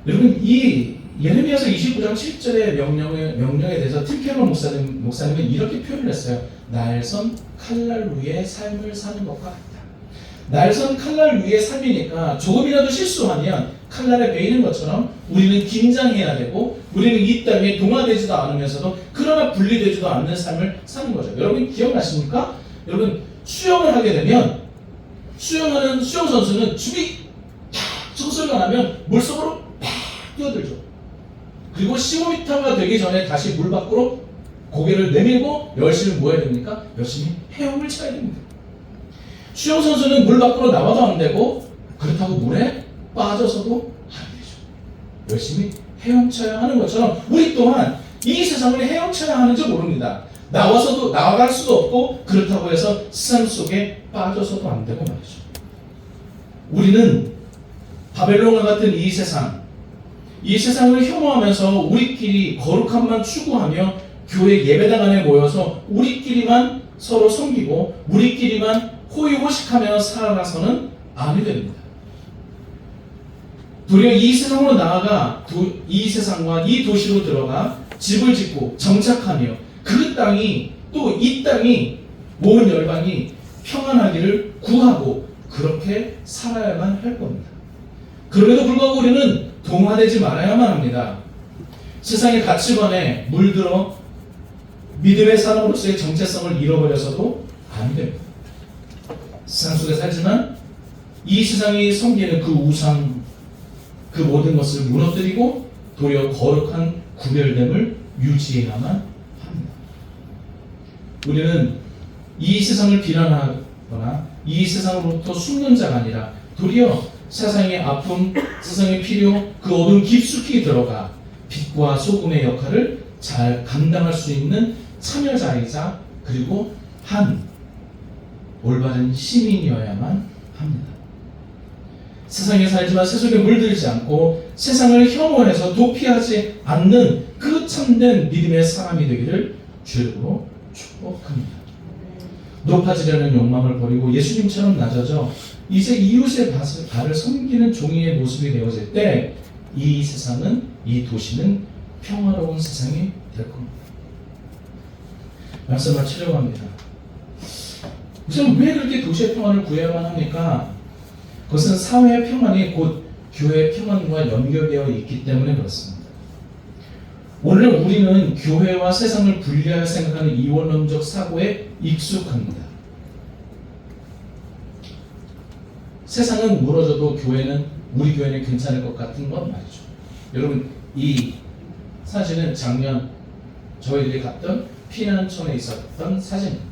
여러분 이 예레미야서 29장 7절의 명령에 대해서 팀 캐럴 목사님은 이렇게 표현을 했어요. 날선 칼날 위에 삶을 사는 것과 같다. 날선 칼날 위에 삶이니까 조금이라도 실수하면 칼날에 베이는 것처럼 우리는 긴장해야 되고 우리는 이 땅에 동화되지도 않으면서도 그러나 분리되지도 않는 삶을 사는 거죠. 여러분 기억나십니까? 여러분 수영을 하게 되면 수영하는 수영 선수는 줌이 팍 소리가 나면 물속으로 팍 뛰어들죠. 그리고 15m가 되기 전에 다시 물 밖으로 고개를 내밀고 열심히 뭐 해야 됩니까? 열심히 헤엄을 쳐야 됩니다. 수영 선수는 물 밖으로 나와도 안 되고 그렇다고 물에 빠져서도 안 되죠. 열심히 헤엄쳐야 하는 것처럼 우리 또한 이 세상을 헤엄쳐야 하는지 모릅니다. 나와서도 나갈 수도 없고 그렇다고 해서 세상 속에 빠져서도 안 되고 말이죠. 우리는 바벨론과 같은 이 세상을 혐오하면서 우리끼리 거룩함만 추구하며 교회 예배당 안에 모여서 우리끼리만 서로 섬기고 우리끼리만 호의호식하며 살아가서는 아니 됩니다. 도리어 이 세상으로 나아가 이 세상과 이 도시로 들어가 집을 짓고 정착하며 그 땅이 또 이 땅이 모든 열방이 평안하기를 구하고 그렇게 살아야만 할 겁니다. 그럼에도 불구하고 우리는 동화되지 말아야만 합니다. 세상의 가치관에 물들어 믿음의 사람으로서의 정체성을 잃어버려서도 안 됩니다. 세상 속에 살지만 이 세상이 섬기는 그 우상, 그 모든 것을 무너뜨리고 도리어 거룩한 구별됨을 유지해야만 합니다. 우리는 이 세상을 비난하거나 이 세상으로부터 숨는 자가 아니라 도리어 세상의 아픔, 세상의 필요, 그 어둠 깊숙이 들어가 빛과 소금의 역할을 잘 감당할 수 있는 참여자이자 그리고 한 올바른 시민이어야만 합니다. 세상에 살지만 세속에 물들지 않고 세상을 혐오해서 도피하지 않는 그 참된 믿음의 사람이 되기를 주로 축복합니다. 높아지려는 욕망을 버리고 예수님처럼 낮아져 이제 이웃의 발을 섬기는 종이의 모습이 되어질 때 이 세상은, 이 도시는 평화로운 세상이 될 겁니다. 말씀 마치려고 합니다. 우선 왜 그렇게 도시의 평화를 구해야만 합니까? 그것은 사회의 평안이 곧 교회의 평안과 연결되어 있기 때문에 그렇습니다. 오늘 우리는 교회와 세상을 분리하여 생각하는 이원론적 사고에 익숙합니다. 세상은 무너져도 우리 교회는 괜찮을 것 같은 건 말이죠. 여러분, 이 사진은 작년 저희들이 갔던 피난촌에 있었던 사진입니다.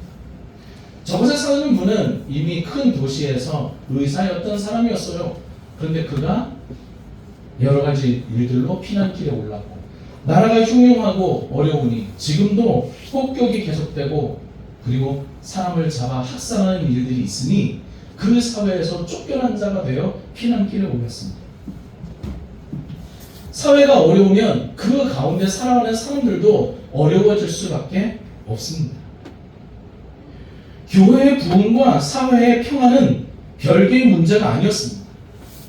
저곳에 사는 분은 이미 큰 도시에서 의사였던 사람이었어요. 그런데 그가 여러 가지 일들로 피난길에 올랐고 나라가 흉흉하고 어려우니 지금도 폭격이 계속되고 그리고 사람을 잡아 학살하는 일들이 있으니 그 사회에서 쫓겨난 자가 되어 피난길에 올랐습니다. 사회가 어려우면 그 가운데 살아가는 사람들도 어려워질 수밖에 없습니다. 교회의 부흥과 사회의 평화는 별개의 문제가 아니었습니다.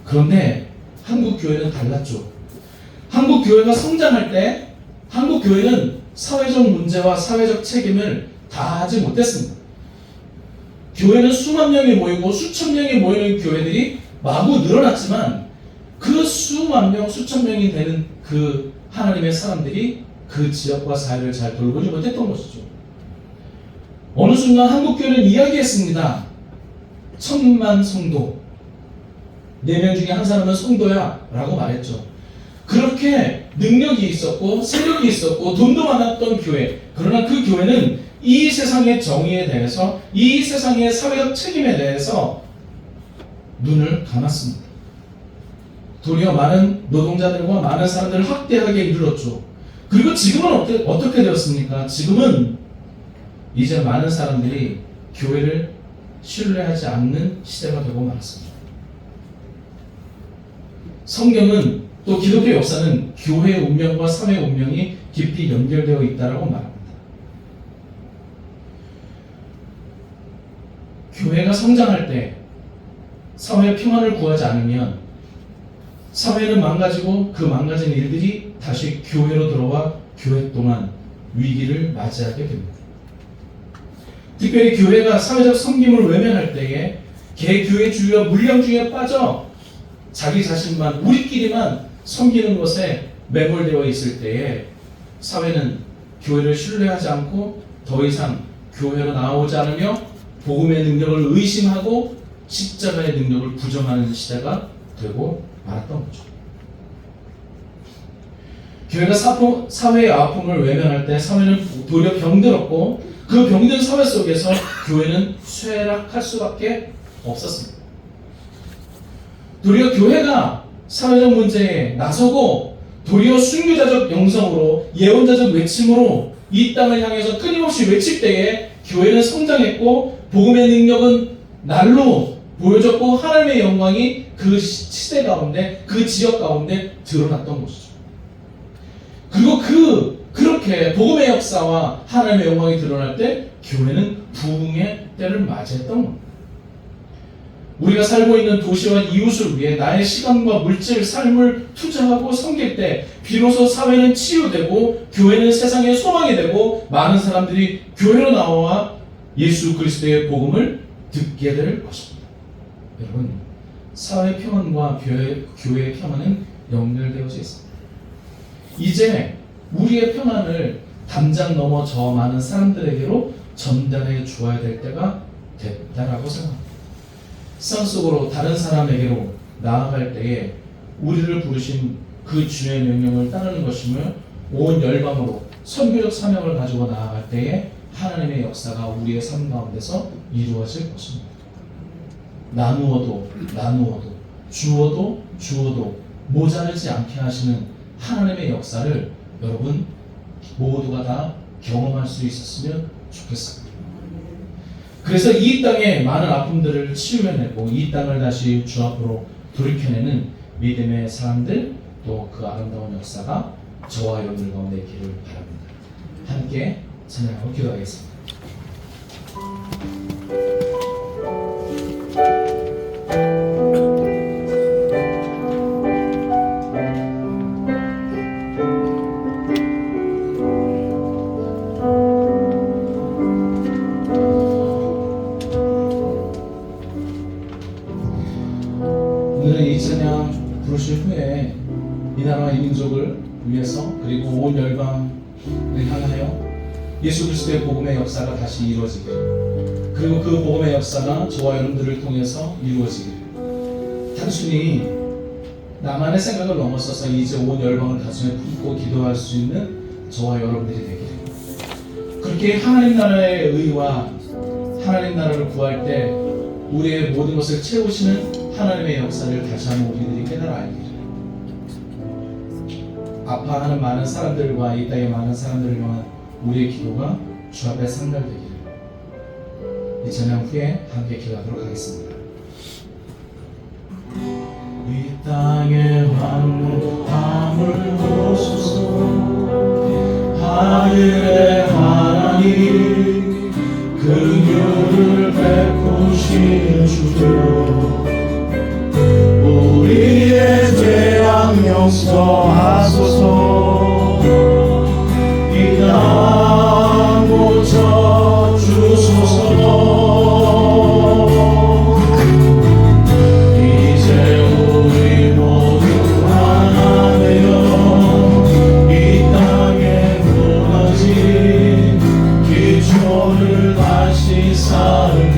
그런데 한국 교회는 달랐죠. 한국 교회가 성장할 때 한국 교회는 사회적 문제와 사회적 책임을 다하지 못했습니다. 교회는 수만 명이 모이고 수천 명이 모이는 교회들이 마구 늘어났지만 그 수만 명, 수천 명이 되는 그 하나님의 사람들이 그 지역과 사회를 잘 돌보지 못했던 것이죠. 어느 순간 한국교회는 이야기했습니다. 1000만 성도, 4명 중에 한 사람은 성도야 라고 말했죠. 그렇게 능력이 있었고 세력이 있었고 돈도 많았던 교회, 그러나 그 교회는 이 세상의 정의에 대해서, 이 세상의 사회적 책임에 대해서 눈을 감았습니다. 도리어 많은 노동자들과 많은 사람들을 학대하게 이르렀죠. 그리고 지금은 어떻게 되었습니까? 지금은 이제 많은 사람들이 교회를 신뢰하지 않는 시대가 되고 말았습니다. 성경은 또 기독교 역사는 교회의 운명과 사회의 운명이 깊이 연결되어 있다고 말합니다. 교회가 성장할 때 사회의 평안을 구하지 않으면 사회는 망가지고 그 망가진 일들이 다시 교회로 들어와 교회 동안 위기를 맞이하게 됩니다. 특별히 교회가 사회적 섬김을 외면할 때에 개교회주의와 물량주의에 빠져 자기 자신만, 우리끼리만 섬기는 것에 매몰되어 있을 때에 사회는 교회를 신뢰하지 않고 더 이상 교회로 나오지 않으며 복음의 능력을 의심하고 십자가의 능력을 부정하는 시대가 되고 말았던 거죠. 교회가 사회의 아픔을 외면할 때 사회는 도리어 병들었고 그 병든 사회 속에서 교회는 쇠락할 수밖에 없었습니다. 도리어 교회가 사회적 문제에 나서고 도리어 순교자적 영성으로 예언자적 외침으로 이 땅을 향해서 끊임없이 외칠 때에 교회는 성장했고 복음의 능력은 날로 보여졌고 하나님의 영광이 그 시대 가운데 그 지역 가운데 드러났던 것이죠. 그리고 그렇게 복음의 역사와 하나님의 영광이 드러날 때 교회는 부흥의 때를 맞이했던 겁니다. 우리가 살고 있는 도시와 이웃을 위해 나의 시간과 물질, 삶을 투자하고 섬길 때 비로소 사회는 치유되고 교회는 세상의 소망이 되고 많은 사람들이 교회로 나와 예수 그리스도의 복음을 듣게 될 것입니다. 여러분, 사회 평안과 교회의 평안은 연결되어져 있습니다. 이제 우리의 평안을 담장 넘어 저 많은 사람들에게로 전달해 주어야 될 때가 됐다라고 생각합니다. 세상 속으로 다른 사람에게로 나아갈 때에 우리를 부르신 그 주의 명령을 따르는 것이며 온 열방으로 선교적 사명을 가지고 나아갈 때에 하나님의 역사가 우리의 삶 가운데서 이루어질 것입니다. 나누어도 주어도 모자르지 않게 하시는 하나님의 역사를 여러분 모두가 다 경험할 수 있었으면 좋겠습니다. 그래서 이 땅의 많은 아픔들을 치유해내고 이 땅을 다시 주 앞으로 돌이켜내는 믿음의 사람들, 또 그 아름다운 역사가 저와 여러분들 가운데 있기를 바랍니다. 함께 찬양하고 기도하겠습니다. 오늘은 이 찬양 부르실 후에 이 나라와 이 민족을 위해서 그리고 온 열방을 향하여 예수 그리스도의 복음의 역사가 다시 이루어지기를, 그리고 그 복음의 역사가 저와 여러분들을 통해서 이루어지기를, 단순히 나만의 생각을 넘어서서 이제 온 열방을 가슴에 품고 기도할 수 있는 저와 여러분들이 되기를, 그렇게 하나님 나라의 의와 하나님 나라를 구할 때 우리의 모든 것을 채우시는 하나님의 역사를 다시 한번 우리들이 깨달아 알기를, 아파하는 많은 사람들과 이 땅의 많은 사람들을 위한 우리의 기도가 주 앞에 상달되기를, 이 찬양 후에 함께 기도하도록 하겠습니다. 이 땅에 황무함을 보소서. 하늘의 하나님, 긍휼을 베푸시는 주여, 우리의 죄악 용서하소서. 이 땅 고쳐 주소서. 이제 우리 모두 하나 되어 이 땅에 무너진 기초를 다시 쌓을때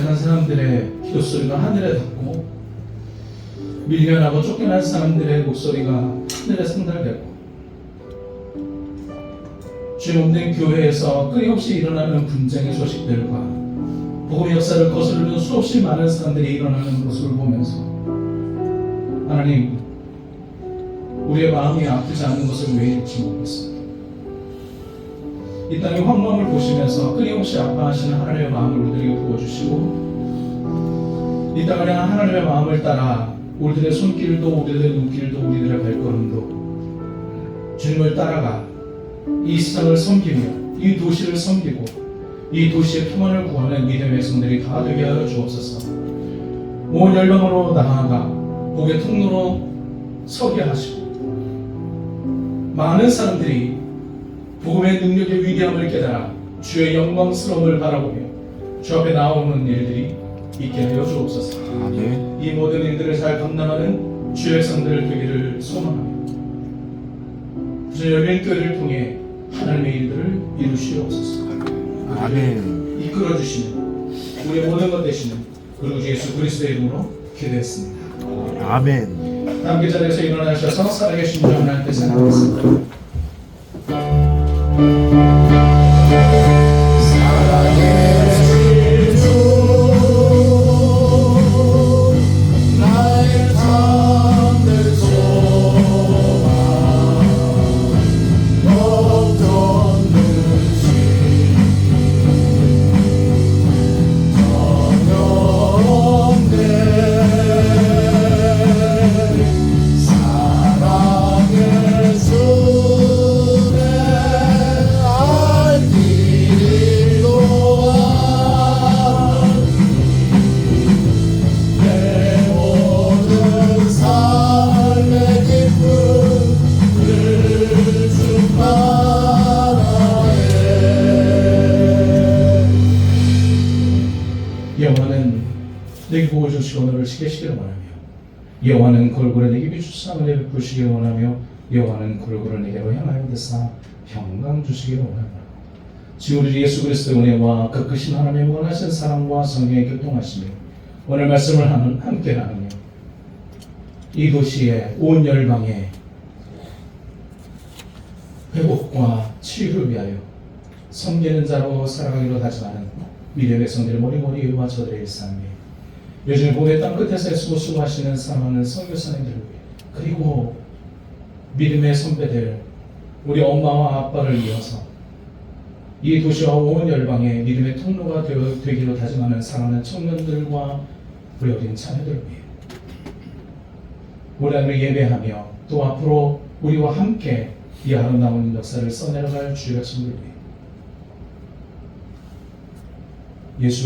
연약한 사람들의 기도 소리가 하늘에 닿고 밀려나고 쫓겨난 사람들의 목소리가 하늘에 상달되고 주님 없는 교회에서 끊임없이 일어나는 분쟁의 소식들과 복음의 역사를 거스르는 수없이 많은 사람들이 일어나는 모습을 보면서 하나님, 우리의 마음이 아프지 않은 것을 왜 잃지 모르겠습니다. 이 땅의 황망을 보시면서 끊임없이 아파하시는 하나님의 마음을 우리에게 부어주시고 이 땅을 향한 하나님의 마음을 따라 우리들의 손길도 우리들의 눈길도 우리들의 발걸음도 주님을 따라가 이 세상을 섬기며 이 도시를 섬기고 이 도시의 평안을 구하는 믿음의 백성들이 다 되게 하여 주옵소서. 온 열방으로 나아가 복의 통로로 서게 하시고 많은 사람들이 복음의 능력의 위대함을 깨달아 주의 영광스러움을 바라보며 주 앞에 나오는 일들이 있게 하여 주옵소서. 아멘. 이 모든 일들을 잘 감당하는 주의 백성들 되기를 소망하며 주 열린 교회를 통해 하나님의 일들을 이루시옵소서. 아멘. 이끌어 주시는 우리의 모든 것 되시는 우리 주 예수 그리스도의 이름으로 기도했습니다. 아멘. 함께 자리에서 일어나셔서 살아계신 주 하나님께 생각하겠습니다. 여호와는 내게 복을 주시고 너를 지키시기를 원하며 여호와는 걸그를 내게 비추사 은혜 베푸시기를 원하며 여호와는 걸그를 내게로 향하여 드사 평강 주시기를 원하노라. 주 우리 예수 그리스도의 은혜와 그 크신 하나님의 무한하신 사랑과 성령의 교통하심이 오늘 말씀을 함께 나누며 이 도시의 온 열방의 회복과 치유를 위하여 섬기는 자로 살아가기로 다짐하는 미래의 백성들의 머리머리와 저들의 일상에 요즘 고대 땅끝에서 수고하시는 사랑하는 선교사님들을 위해 그리고 믿음의 선배들 우리 엄마와 아빠를 이어서 이 도시와 온 열방의 믿음의 통로가 되기로 다짐하는 사랑하는 청년들과 우리 어린 자녀들을 위해 우리 하나님을 예배하며 또 앞으로 우리와 함께 이 아름다운 역사를 써내려갈 주의 백성들을 위해 예수